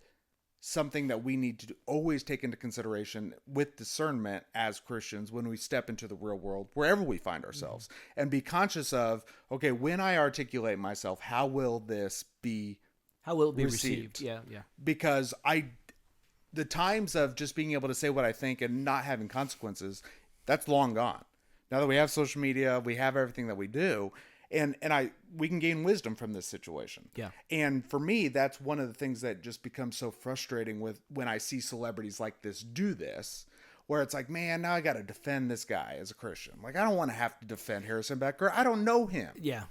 something that we need to always take into consideration with discernment as Christians when we step into the real world, wherever we find ourselves, and be conscious of, okay, when I articulate myself, how will this be received? Yeah. because the times of just being able to say what I think and not having consequences, that's long gone. Now that we have social media, we have everything that we do, and we can gain wisdom from this situation. Yeah. And for me, that's one of the things that just becomes so frustrating with when I see celebrities like this do this, where it's like, man, now I got to defend this guy as a Christian. Like, I don't want to have to defend Harrison Butker. I don't know him. Yeah.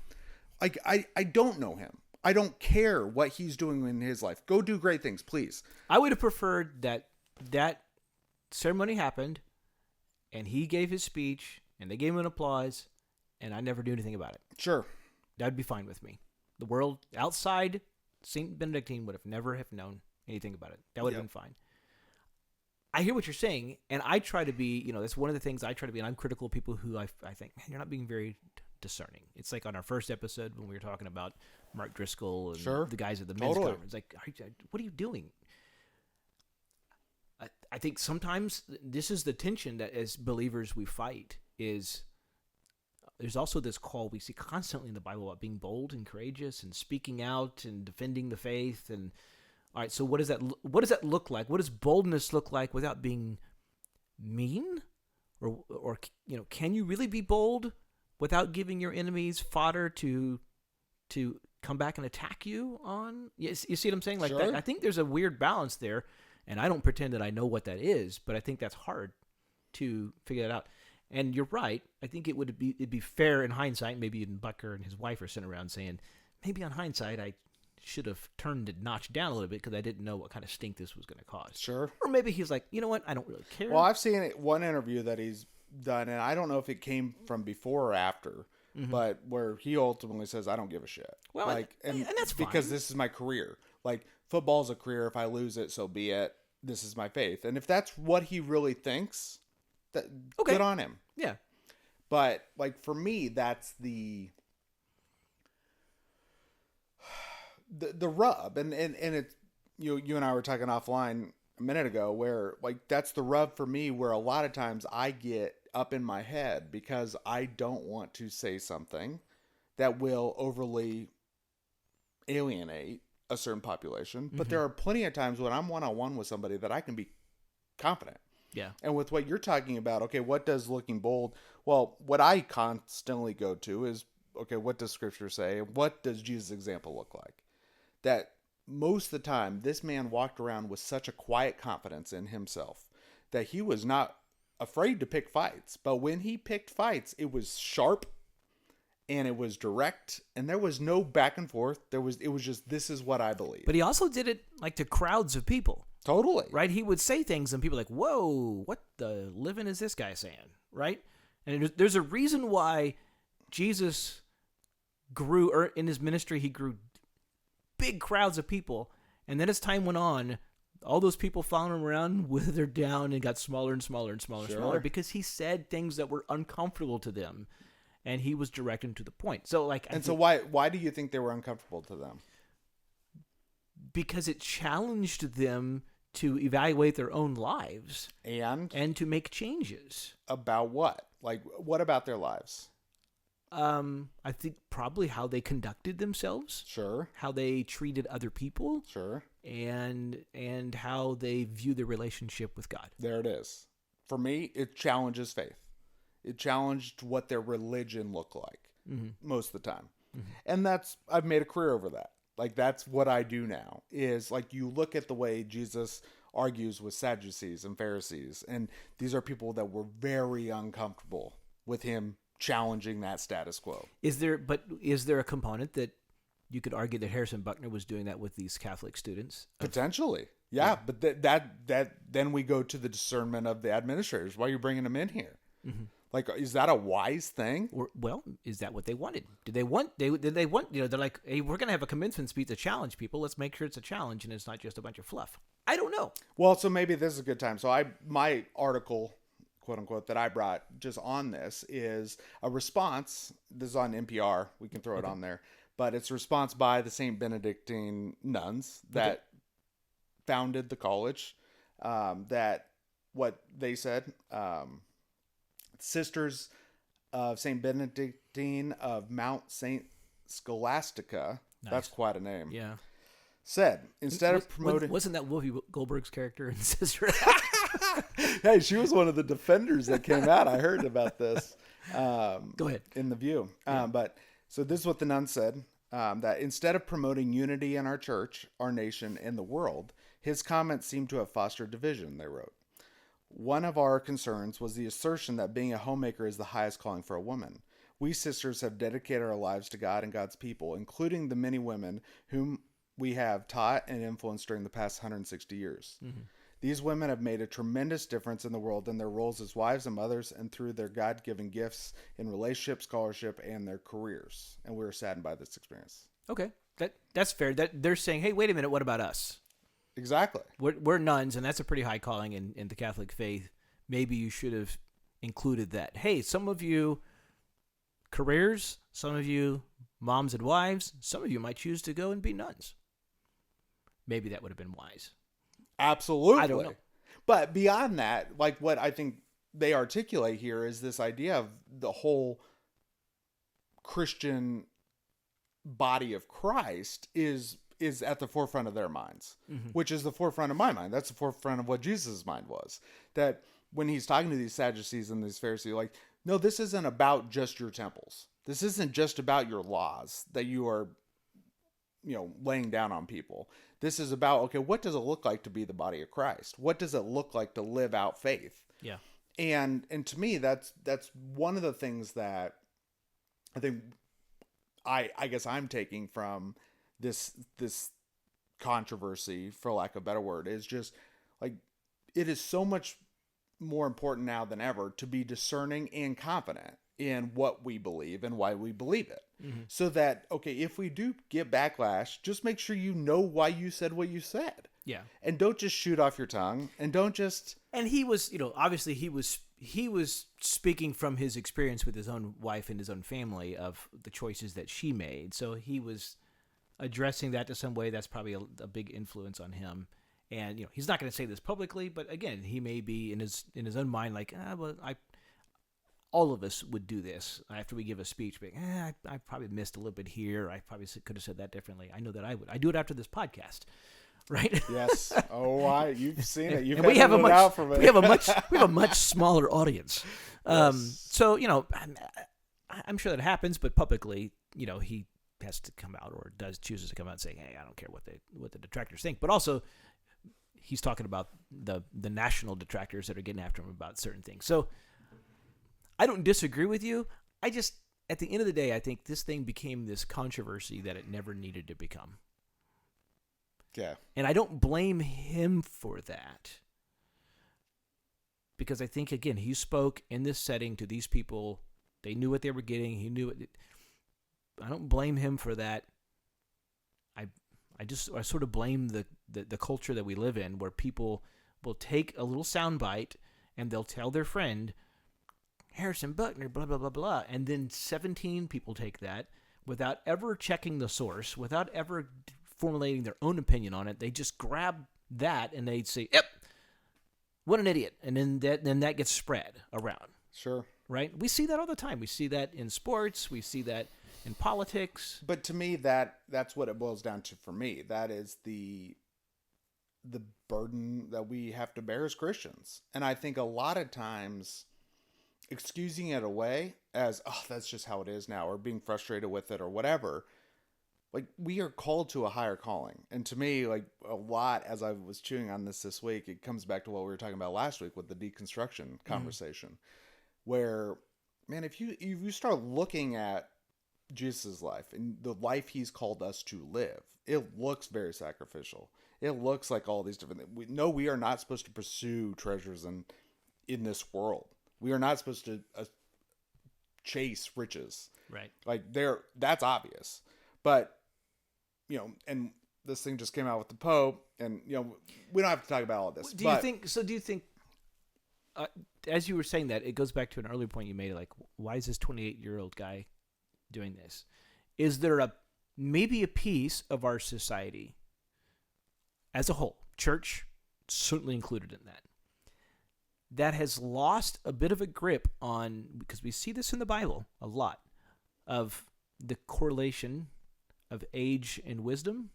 Like, I don't know him. I don't care what he's doing in his life. Go do great things, please. I would have preferred that ceremony happened, and he gave his speech, and they gave him an applause, and I never knew anything about it. Sure. That'd be fine with me. The world outside St. Benedictine would have never have known anything about it. That would have been fine. I hear what you're saying, and I try to be, that's one of the things I try to be, and I'm critical of people who I think, man, you're not being very discerning. It's like on our first episode when we were talking about Mark Driscoll and Sure. the guys at the men's Totally. conference. Like, what are you doing? I think sometimes this is the tension that as believers we fight is there's also this call we see constantly in the Bible about being bold and courageous and speaking out and defending the faith. And all right, so what does that look like? What does boldness look like without being mean? Or can you really be bold without giving your enemies fodder to come back and attack you on? You see what I'm saying? Like Sure. that, I think there's a weird balance there, and I don't pretend that I know what that is, but I think that's hard to figure that out. And you're right. I think it'd be fair in hindsight. Maybe even Butker and his wife are sitting around saying, maybe on hindsight I should have turned the notch down a little bit because I didn't know what kind of stink this was going to cause. Sure. Or maybe he's like, you know what? I don't really care. Well, I've seen one interview that he's done, and I don't know if it came from before or after, but where he ultimately says, "I don't give a shit." Well, and that's fine. because this is my career. Like, football's a career. If I lose it, so be it. This is my faith, and if that's what he really thinks, good on him. Yeah. But like for me, that's the rub, and it's you and I were talking offline a minute ago, where like that's the rub for me, where a lot of times I get up in my head because I don't want to say something that will overly alienate a certain population. But there are plenty of times when I'm one-on-one with somebody that I can be confident. Yeah. And with what you're talking about, okay, what does looking bold? Well, what I constantly go to is, okay, what does Scripture say? What does Jesus' example look like? That most of the time, this man walked around with such a quiet confidence in himself that he was not afraid to pick fights. But when he picked fights, it was sharp and it was direct, and there was no back and forth. It was just, this is what I believe. But he also did it like to crowds of people. Totally. Right? He would say things and people were like, whoa, what the living is this guy saying? Right? And there's a reason why Jesus grew, or in his ministry, he grew big crowds of people. And then as time went on, all those people following him around withered down and got smaller and smaller and smaller and smaller because he said things that were uncomfortable to them. And he was direct and to the point. So like, so why do you think they were uncomfortable to them? Because it challenged them to evaluate their own lives and to make changes. About what? Like, what about their lives? I think probably how they conducted themselves. Sure. How they treated other people. Sure. And how they view their relationship with God. There it is. For me, it challenges faith. It challenged what their religion looked like most of the time. And I've made a career over that. Like, that's what I do now, is like, you look at the way Jesus argues with Sadducees and Pharisees, and these are people that were very uncomfortable with him challenging that status quo. Is there a component that you could argue that Harrison Butker was doing that with these Catholic students? Potentially. Yeah. But that then we go to the discernment of the administrators. Why are you bringing them in here? Like, is that a wise thing? Well, is that what they wanted? Did they want, they're like, hey, we're going to have a commencement speech to challenge people. Let's make sure it's a challenge and it's not just a bunch of fluff. I don't know. Well, so maybe this is a good time. So my article, quote unquote, that I brought just on this is a response. This is on NPR. We can throw it on there. But it's a response by the St. Benedictine nuns that founded the college. That what they said, Sisters of St. Benedictine of Mount St. Scholastica, that's quite a name, said, instead of promoting... Wasn't that Whoopi Goldberg's character in Sister? Hey, she was one of the defenders that came out. I heard about this. Go ahead. In The View. But so this is what the nun said, that instead of promoting unity in our church, our nation, and the world, his comments seem to have fostered division, they wrote. One of our concerns was the assertion that being a homemaker is the highest calling for a woman. We sisters have dedicated our lives to God and God's people, including the many women whom we have taught and influenced during the past 160 years. These women have made a tremendous difference in the world in their roles as wives and mothers and through their God-given gifts in relationship, scholarship, and their careers. And we were saddened by this experience. Okay. That's fair. That they're saying, hey, wait a minute, what about us? Exactly. We're nuns, and that's a pretty high calling in the Catholic faith. Maybe you should have included that. Hey, some of you careers, some of you moms and wives, some of you might choose to go and be nuns. Maybe that would have been wise. Absolutely. I don't know. But beyond that, like what I think they articulate here is this idea of the whole Christian body of Christ is at the forefront of their minds, which is the forefront of my mind. That's the forefront of what Jesus' mind was. That when he's talking to these Sadducees and these Pharisees, like, no, this isn't about just your temples. This isn't just about your laws that you are, laying down on people. This is about, okay, what does it look like to be the body of Christ? What does it look like to live out faith? Yeah. And to me, that's one of the things that I think I guess I'm taking from this controversy, for lack of a better word, is just like, it is so much more important now than ever to be discerning and confident in what we believe and why we believe it. So that, okay, if we do get backlash, just make sure you know why you said what you said. Yeah. And don't just shoot off your tongue, and don't just... And he was, obviously he was speaking from his experience with his own wife and his own family of the choices that she made. So he was addressing that to some way. That's probably a big influence on him. And, he's not going to say this publicly, but again, he may be in his own mind like, all of us would do this after we give a speech. But, I probably missed a little bit here. I probably could have said that differently. I know that I would. I do it after this podcast, right? Yes. Oh, you've seen it. You've we have we have a much smaller audience. Yes. So I'm sure that happens, but publicly, he has to come out, or chooses to come out and say, "Hey, I don't care what the detractors think." But also, he's talking about the national detractors that are getting after him about certain things. So I don't disagree with you. I just, at the end of the day, I think this thing became this controversy that it never needed to become. Yeah. And I don't blame him for that. Because I think, again, he spoke in this setting to these people. They knew what they were getting. He knew it. I don't blame him for that. I sort of blame the culture that we live in, where people will take a little soundbite and they'll tell their friend, Harrison Butker, blah, blah, blah, blah. And then 17 people take that without ever checking the source, without ever formulating their own opinion on it. They just grab that and they say, yep, what an idiot. And then that gets spread around. Sure. Right? We see that all the time. We see that in sports. We see that in politics. But to me, that's what it boils down to for me. That is the burden that we have to bear as Christians. And I think a lot of times excusing it away as, oh, that's just how it is now, or being frustrated with it or whatever. Like, we are called to a higher calling. And to me, like, a lot, as I was chewing on this week, it comes back to what we were talking about last week with the deconstruction conversation, where, man, if you start looking at Jesus' life and the life he's called us to live, it looks very sacrificial. It looks like all these different things. We are not supposed to pursue treasures in this world. We are not supposed to chase riches. Right. Like, that's obvious. But, and this thing just came out with the Pope, and, we don't have to talk about all this. Do you think, as you were saying that, it goes back to an earlier point you made, like, why is this 28-year-old guy doing this? Is there maybe a piece of our society as a whole, church certainly included in that has lost a bit of a grip on, because we see this in the Bible a lot, of the correlation of age and wisdom?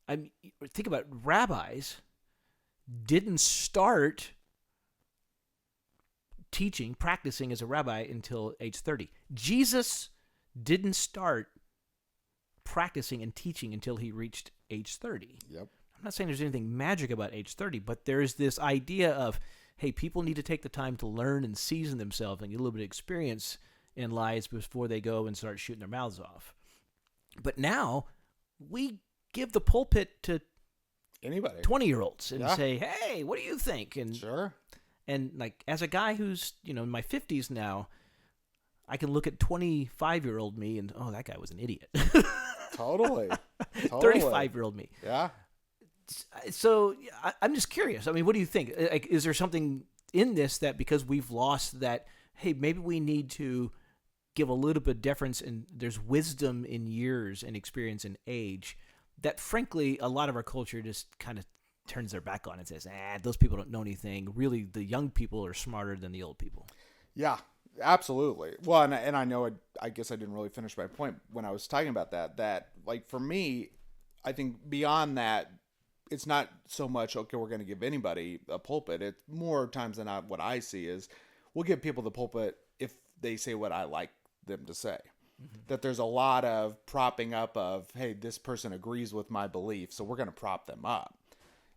I mean, think about it. Rabbis didn't start practicing as a rabbi until age 30. Jesus didn't start practicing and teaching until he reached age 30. Yep. I'm not saying there's anything magic about age 30, but there's this idea of, hey, people need to take the time to learn and season themselves and get a little bit of experience in lives before they go and start shooting their mouths off. But now we give the pulpit to anybody, 20-year-olds, and say, hey, what do you think? And sure. And like, as a guy who's, in my 50s now, I can look at 25-year-old me and, oh, that guy was an idiot. Totally. 35-year-old me. Yeah. So I'm just curious. I mean, what do you think? Like, is there something in this that, because we've lost that, hey, maybe we need to give a little bit of deference, and there's wisdom in years and experience and age that, frankly, a lot of our culture just kind of turns their back on it and says, those people don't know anything. Really, the young people are smarter than the old people. Yeah, absolutely. Well, and I know I guess I didn't really finish my point when I was talking about that like for me, I think beyond that, it's not so much, okay, we're going to give anybody a pulpit. It's more times than not what I see is we'll give people the pulpit if they say what I like them to say. Mm-hmm. That there's a lot of propping up of, hey, this person agrees with my belief, so we're going to prop them up.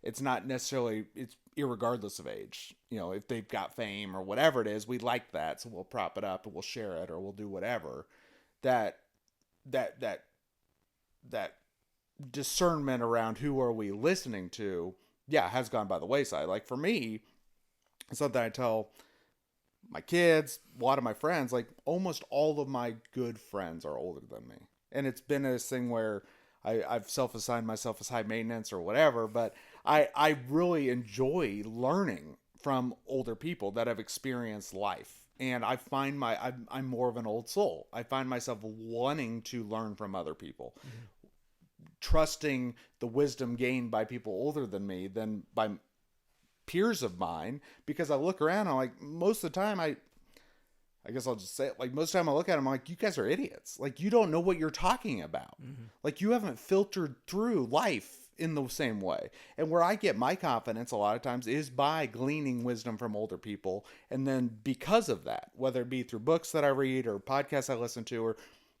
It's not necessarily, it's irregardless of age. You know, if they've got fame or whatever it is, we like that, so we'll prop it up and we'll share it or we'll do whatever. That discernment around who are we listening to, has gone by the wayside. Like for me, it's something I tell my kids, a lot of my friends, like almost all of my good friends are older than me. And it's been this thing where I've self-assigned myself as high maintenance or whatever, but I really enjoy learning from older people that have experienced life. And I find I'm more of an old soul. I find myself wanting to learn from other people. Mm-hmm. Trusting the wisdom gained by people older than me than by peers of mine, because I look around and I'm like, most of the time I guess I'll just say it, like most of the time I look at them, I'm like, you guys are idiots. Like you don't know what you're talking about. Mm-hmm. Like you haven't filtered through life in the same way. And where I get my confidence a lot of times is by gleaning wisdom from older people. And then because of that, whether it be through books that I read or podcasts I listen to or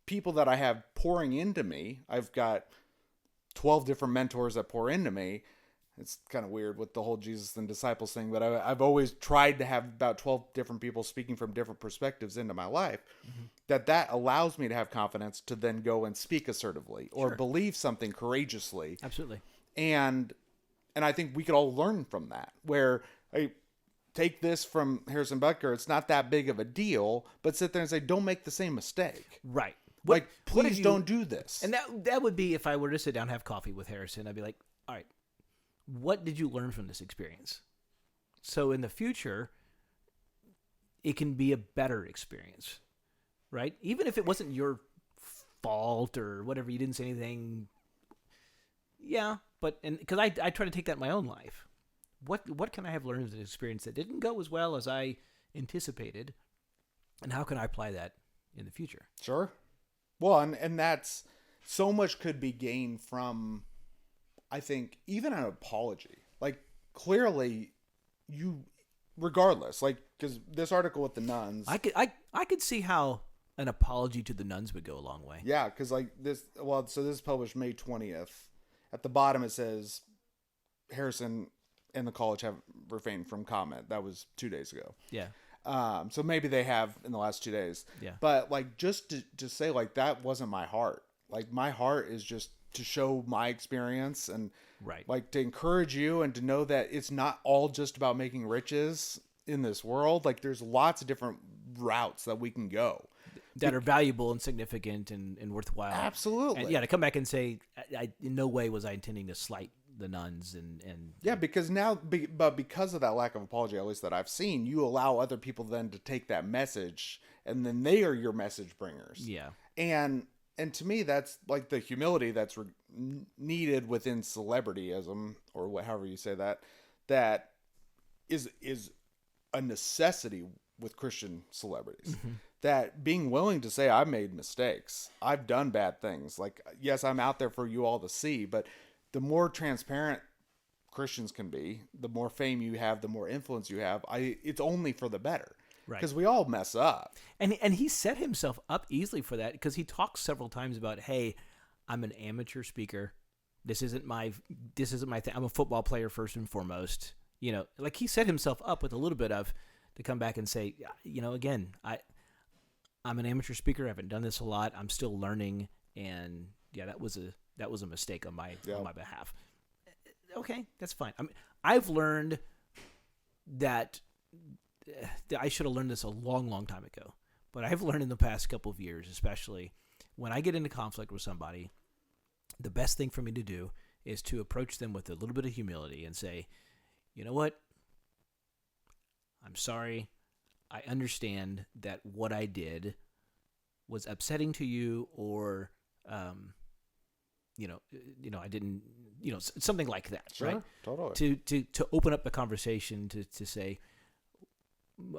people that I have pouring into me, I've got 12 different mentors that pour into me. It's kind of weird with the whole Jesus and disciples thing, but I've always tried to have about 12 different people speaking from different perspectives into my life. Mm-hmm. That allows me to have confidence to then go and speak assertively or believe something courageously. Absolutely. And I think we could all learn from that, where I take this from Harrison Butker. It's not that big of a deal, but sit there and say, don't make the same mistake. Right. Please don't do this. And that would be if I were to sit down and have coffee with Harrison, I'd be like, all right, what did you learn from this experience? So in the future, it can be a better experience, right? Even if it wasn't your fault or whatever, you didn't say anything. Yeah, but because I try to take that in my own life. What can I have learned from this experience that didn't go as well as I anticipated, and how can I apply that in the future? Sure. Well, and that's so much could be gained from, I think, even an apology. Like, clearly, you, regardless, like, because this article with the nuns, I could see how an apology to the nuns would go a long way. Yeah, because like this, so this is published May 20th. At the bottom it says Harrison and the college have refrained from comment. That was 2 days ago. Yeah. So maybe they have in the last 2 days. Yeah. But like just to say like that wasn't my heart. Like my heart is just to show my experience and like to encourage you and to know that it's not all just about making riches in this world. Like there's lots of different routes that we can go that are valuable and significant and worthwhile. Absolutely. And to come back and say, in no way was I intending to slight the nuns and yeah, because now, but because of that lack of apology, at least that I've seen, you allow other people then to take that message and then they are your message bringers. Yeah. And to me, that's like the humility that's needed within celebrityism or however you say that is a necessity with Christian celebrities. Mm-hmm. That being willing to say, I've made mistakes. I've done bad things. Like, yes, I'm out there for you all to see, but the more transparent Christians can be, the more fame you have, the more influence you have, it's only for the better. Right. Because we all mess up. And he set himself up easily for that because he talks several times about, hey, I'm an amateur speaker. This isn't my thing. I'm a football player first and foremost. You know, like he set himself up with a little bit of to come back and say, you know, again, I'm an amateur speaker. I haven't done this a lot. I'm still learning, and yeah, that was a mistake on my behalf. Okay, that's fine. I mean, I've learned that I should have learned this a long, long time ago. But I've learned in the past couple of years, especially when I get into conflict with somebody, the best thing for me to do is to approach them with a little bit of humility and say, you know what? I'm sorry. I understand that what I did was upsetting to you or I didn't, something like that, Sure, right? totally. To open up the conversation to say,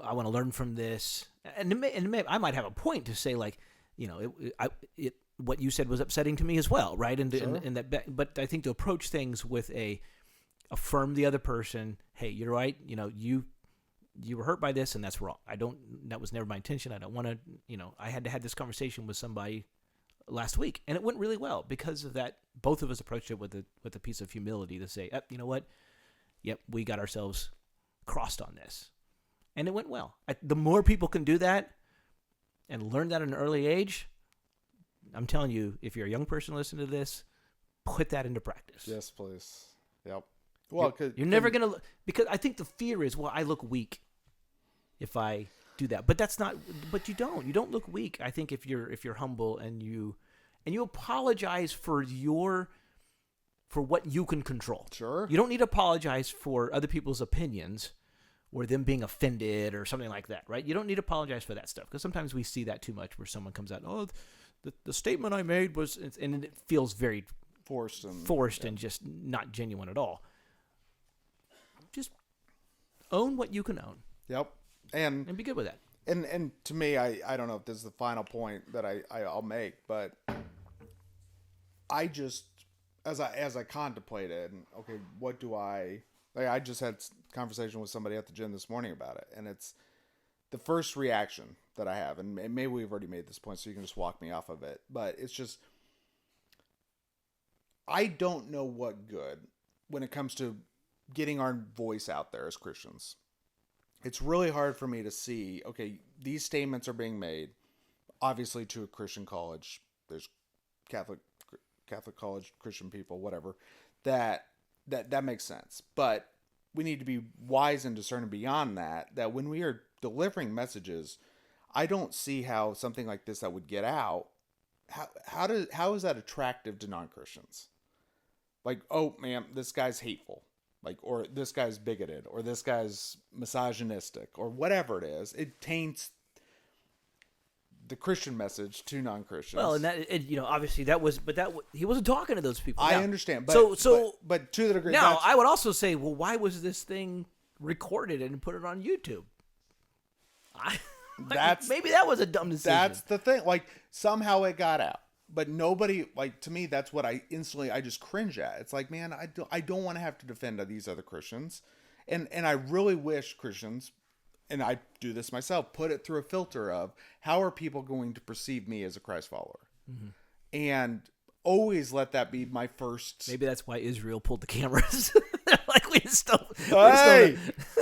I want to learn from this, and I might have a point to say, like, what you said was upsetting to me as well, right? And Sure. and that, but I think to approach things with affirm the other person. Hey, you're right. You were hurt by this, and that's wrong. That was never my intention. I don't want to. I had to have this conversation with somebody last week, and it went really well because of that. Both of us approached it with a piece of humility to say, you know what? Yep, we got ourselves crossed on this. And it went well. The more people can do that and learn that at an early age, I'm telling you, if you're a young person listening to this, put that into practice. Yes, please. Yep. Well, you're never going to, because I think the fear is, well, I look weak if I do that. But that's not, but you don't look weak. I think if you're humble and you apologize for what you can control. Sure. You don't need to apologize for other people's opinions or them being offended or something like that, right? You don't need to apologize for that stuff because sometimes we see that too much where someone comes out, the statement I made was, and it feels very forced and just not genuine at all. Just own what you can own. Yep. And be good with that. And to me, I don't know if this is the final point that I'll make, but I just, as I contemplated, okay, what do I just had a conversation with somebody at the gym this morning about it, and it's the first reaction that I have, and maybe we've already made this point, so you can just walk me off of it, but it's just, I don't know what good when it comes to getting our voice out there as Christians. It's really hard for me to see, okay, these statements are being made, obviously to a Christian college, there's Catholic college, Christian people, whatever, that makes sense. But we need to be wise and discerning beyond that when we are delivering messages, I don't see how something like this that would get out, how is that attractive to non-Christians? Like, oh man, this guy's hateful. Like, or this guy's bigoted, or this guy's misogynistic, or whatever it is. It taints the Christian message to non-Christians. Well, and that, obviously he wasn't talking to those people. I now, understand, but to the degree. Now, I would also say, well, why was this thing recorded and put it on YouTube? Maybe that was a dumb decision. That's the thing. Like, somehow it got out. But nobody, like, to me, that's what I just cringe at. It's like, man, I don't want to have to defend these other Christians. And I really wish Christians, and I do this myself, put it through a filter of how are people going to perceive me as a Christ follower? Mm-hmm. And always let that be my first. Maybe that's why Israel pulled the cameras. Like,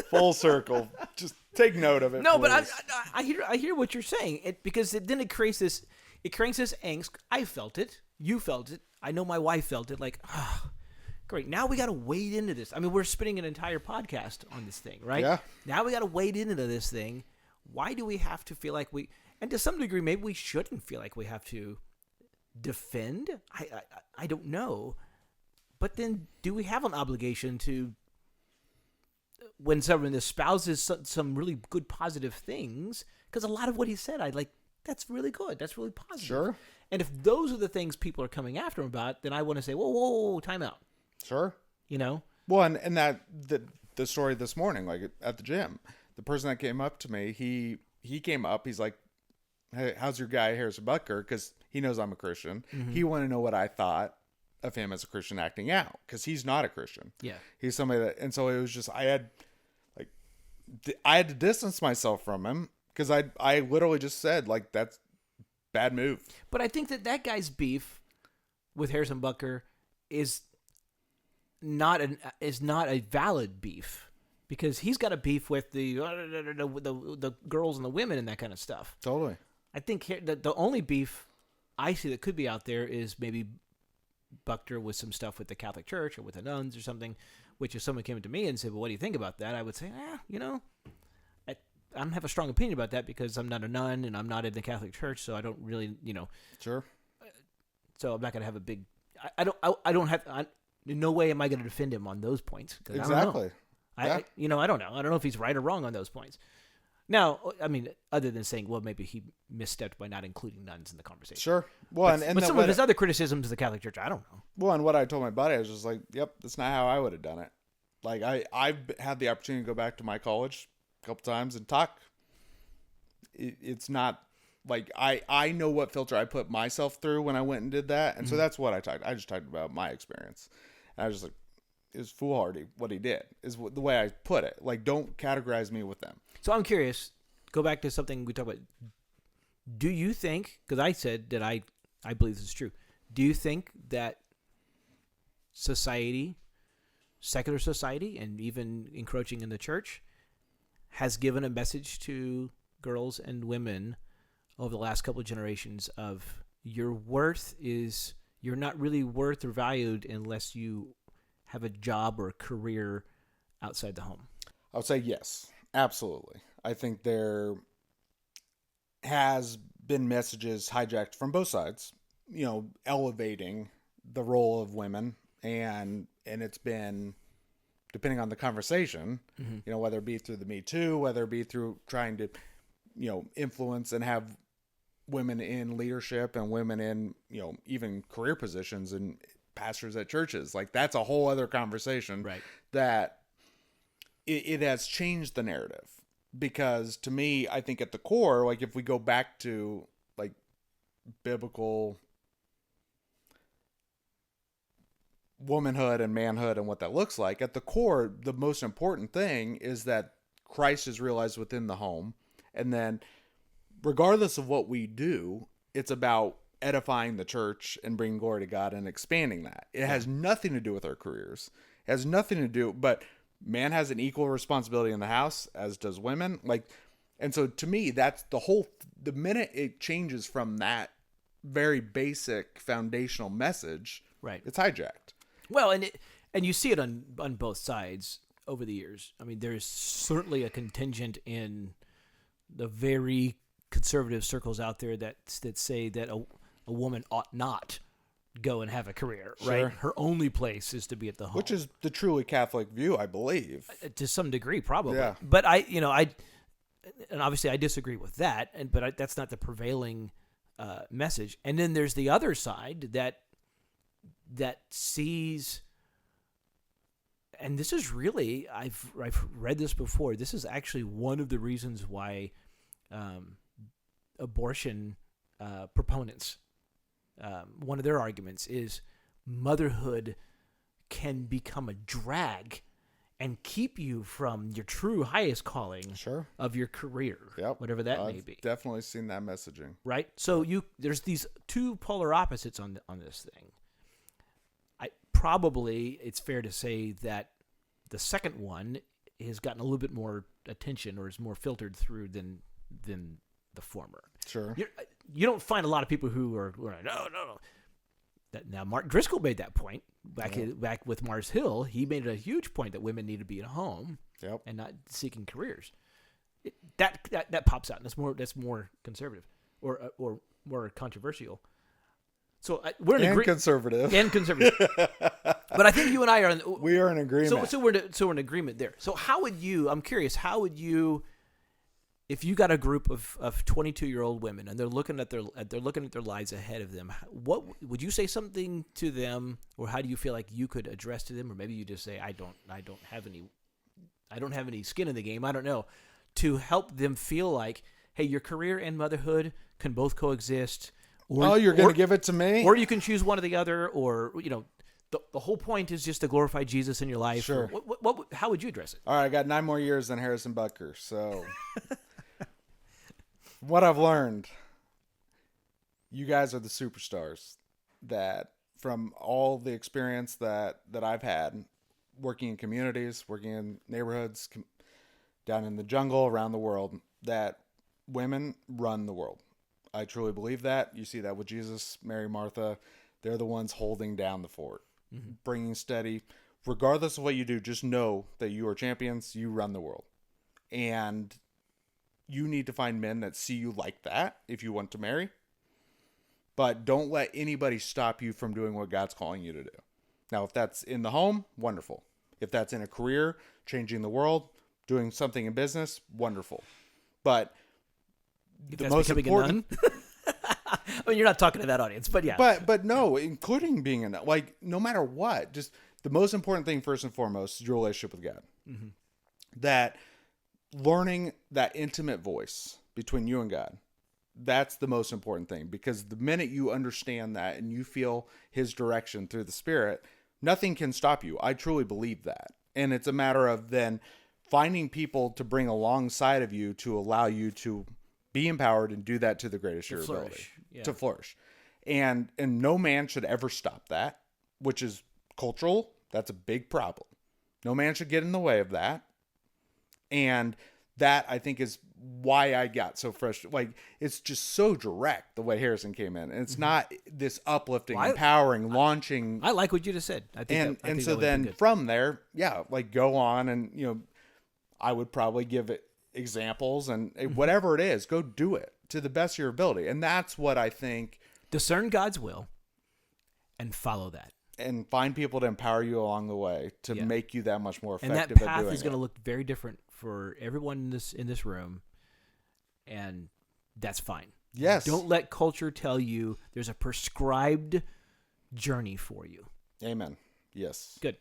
full circle. Just take note of it. No, please. but I hear what you're saying. Because then it creates this angst. I felt it. You felt it. I know my wife felt it. Like, great. Now we got to wade into this. I mean, we're spending an entire podcast on this thing, right? Yeah. Now we got to wade into this thing. Why do we have to feel like and to some degree, maybe we shouldn't feel like we have to defend? I don't know. But then do we have an obligation to, when someone espouses some really good positive things, because a lot of what he said, that's really good. That's really positive. Sure. And if those are the things people are coming after him about, then I want to say, whoa, time out. Sure. Well, and that the story this morning, like at the gym, the person that came up to me, he came up, he's like, hey, how's your guy Harrison Butker? Because he knows I'm a Christian. Mm-hmm. He wanted to know what I thought of him as a Christian acting out, because he's not a Christian. Yeah. He's somebody that, and so it was just, I had to distance myself from him, because I literally just said, like, that's bad move. But I think that guy's beef with Harrison Butker is not a valid beef, because he's got a beef with the girls and the women and that kind of stuff. Totally. I think the only beef I see that could be out there is maybe Butker with some stuff with the Catholic Church or with the nuns or something, which if someone came to me and said, well, what do you think about that? I would say, I don't have a strong opinion about that, because I'm not a nun and I'm not in the Catholic Church, so I don't really, Sure. So I'm not going to have a big. In no way am I going to defend him on those points. Exactly. I don't know. I don't know if he's right or wrong on those points. Now, I mean, other than saying, well, maybe he misstepped by not including nuns in the conversation. Sure. Well, But some of his other criticisms of the Catholic Church, I don't know. Well, and what I told my buddy, I was just like, "Yep, that's not how I would have done it." Like I've had the opportunity to go back to my college a couple times and talk. It's not like I know what filter I put myself through when I went and did that, and so that's what I talked. I just talked about my experience, and I was just like, "It was foolhardy what he did." Is the way I put it. Like, don't categorize me with them. So I'm curious. Go back to something we talked about. Do you think? Because I said that I believe this is true. Do you think that society, secular society, and even encroaching in the church, has given a message to girls and women over the last couple of generations of your worth is you're not really worth or valued unless you have a job or a career outside the home? I would say yes, absolutely. I think there has been messages hijacked from both sides, elevating the role of women, and it's been, depending on the conversation, whether it be through the Me Too, whether it be through trying to, influence and have women in leadership and women in, even career positions and pastors at churches. Like, that's a whole other conversation, right? That it has changed the narrative. Because to me, I think at the core, like, if we go back to like biblical womanhood and manhood and what that looks like, at the core, the most important thing is that Christ is realized within the home. And then regardless of what we do, it's about edifying the church and bringing glory to God and expanding that. It has nothing to do with our careers. It has nothing to do, but man has an equal responsibility in the house, as does women. And so to me, that's the minute it changes from that very basic foundational message, right, it's hijacked. Well, and you see it on both sides over the years. I mean, there's certainly a contingent in the very conservative circles out there that say that a woman ought not go and have a career, right? Sure. Her only place is to be at the home, which is the truly Catholic view, I believe, to some degree, probably. Yeah. But and obviously I disagree with that, but that's not the prevailing message. And then there's the other side that sees, and this is really, I've read this before. This is actually one of the reasons why abortion proponents, one of their arguments is motherhood can become a drag and keep you from your true highest calling of your career, whatever that may be. Definitely seen that messaging. Right? So there's these two polar opposites on this thing. Probably it's fair to say that the second one has gotten a little bit more attention or is more filtered through than the former. Sure. You don't find a lot of people who are like, no. Now, Mark Driscoll made that point back with Mars Hill. He made a huge point that women need to be at home and not seeking careers. That pops out, and that's more conservative or more controversial. So we're in conservative. But I think you and I we are in agreement. So we're in agreement there. So how would you? I'm curious. How would you? If you got a group of 22-year-old women and they're looking at their lives ahead of them, what would you say something to them, or how do you feel like you could address to them, or maybe you just say I don't have any skin in the game. I don't know, to help them feel like, hey, your career and motherhood can both coexist. Or, you're going to give it to me, or you can choose one or the other, or the whole point is just to glorify Jesus in your life. Sure. How would you address it? All right, I got 9 more years than Harrison Butker, so. What I've learned, you guys are the superstars. That from all the experience that I've had working in communities, working in neighborhoods, down in the jungle, around the world, that women run the world. I truly believe that. You see that with Jesus, Mary, Martha. They're the ones holding down the fort, bringing steady. Regardless of what you do, just know that you are champions. You run the world. And you need to find men that see you like that if you want to marry. But don't let anybody stop you from doing what God's calling you to do. Now, if that's in the home, wonderful. If that's in a career, changing the world, doing something in business, wonderful. But If the that's most becoming important, a nun. I mean, you're not talking to that audience, but yeah. but no, including being a nun, like no matter what, just the most important thing first and foremost is your relationship with God. Mm-hmm. That learning that intimate voice between you and God, that's the most important thing, because the minute you understand that and you feel his direction through the Spirit, nothing can stop you. I truly believe that. And it's a matter of then finding people to bring alongside of you to allow you to be empowered and do that to the greatest of your ability. Yeah. To flourish. And no man should ever stop that, which is cultural. That's a big problem. No man should get in the way of that. And that, I think, is why I got so frustrated. Like, it's just so direct the way Harrison came in. And it's not this uplifting, empowering, launching. I like what you just said. I think and so then from there, yeah, like go on and, I would probably give it examples and whatever it is, go do it to the best of your ability. And that's what I think. Discern God's will and follow that. And find people to empower you along the way to make you that much more effective. And that path is going to look very different for everyone in this room, and that's fine. Yes. Don't let culture tell you there's a prescribed journey for you. Amen. Yes. Good.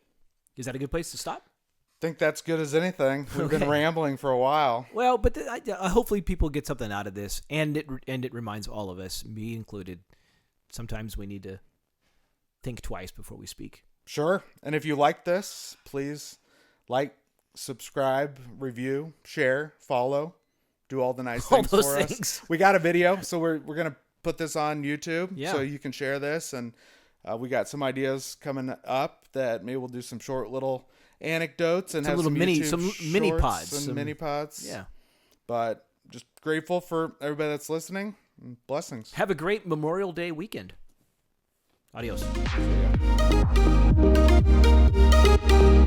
Is that a good place to stop? I think that's good as anything. We've been rambling for a while. Well, but hopefully people get something out of this, and it reminds all of us, me included, sometimes we need to think twice before we speak. Sure. And if you like this, please like, subscribe, review, share, follow, do all the nice things those for things. us. We got a video, so we're going to put this on YouTube so you can share this. And we got some ideas coming up that maybe we'll do some short little anecdotes and have some mini pods. Mini pods. Yeah. But just grateful for everybody that's listening. Blessings. Have a great Memorial Day weekend. Adios. See ya.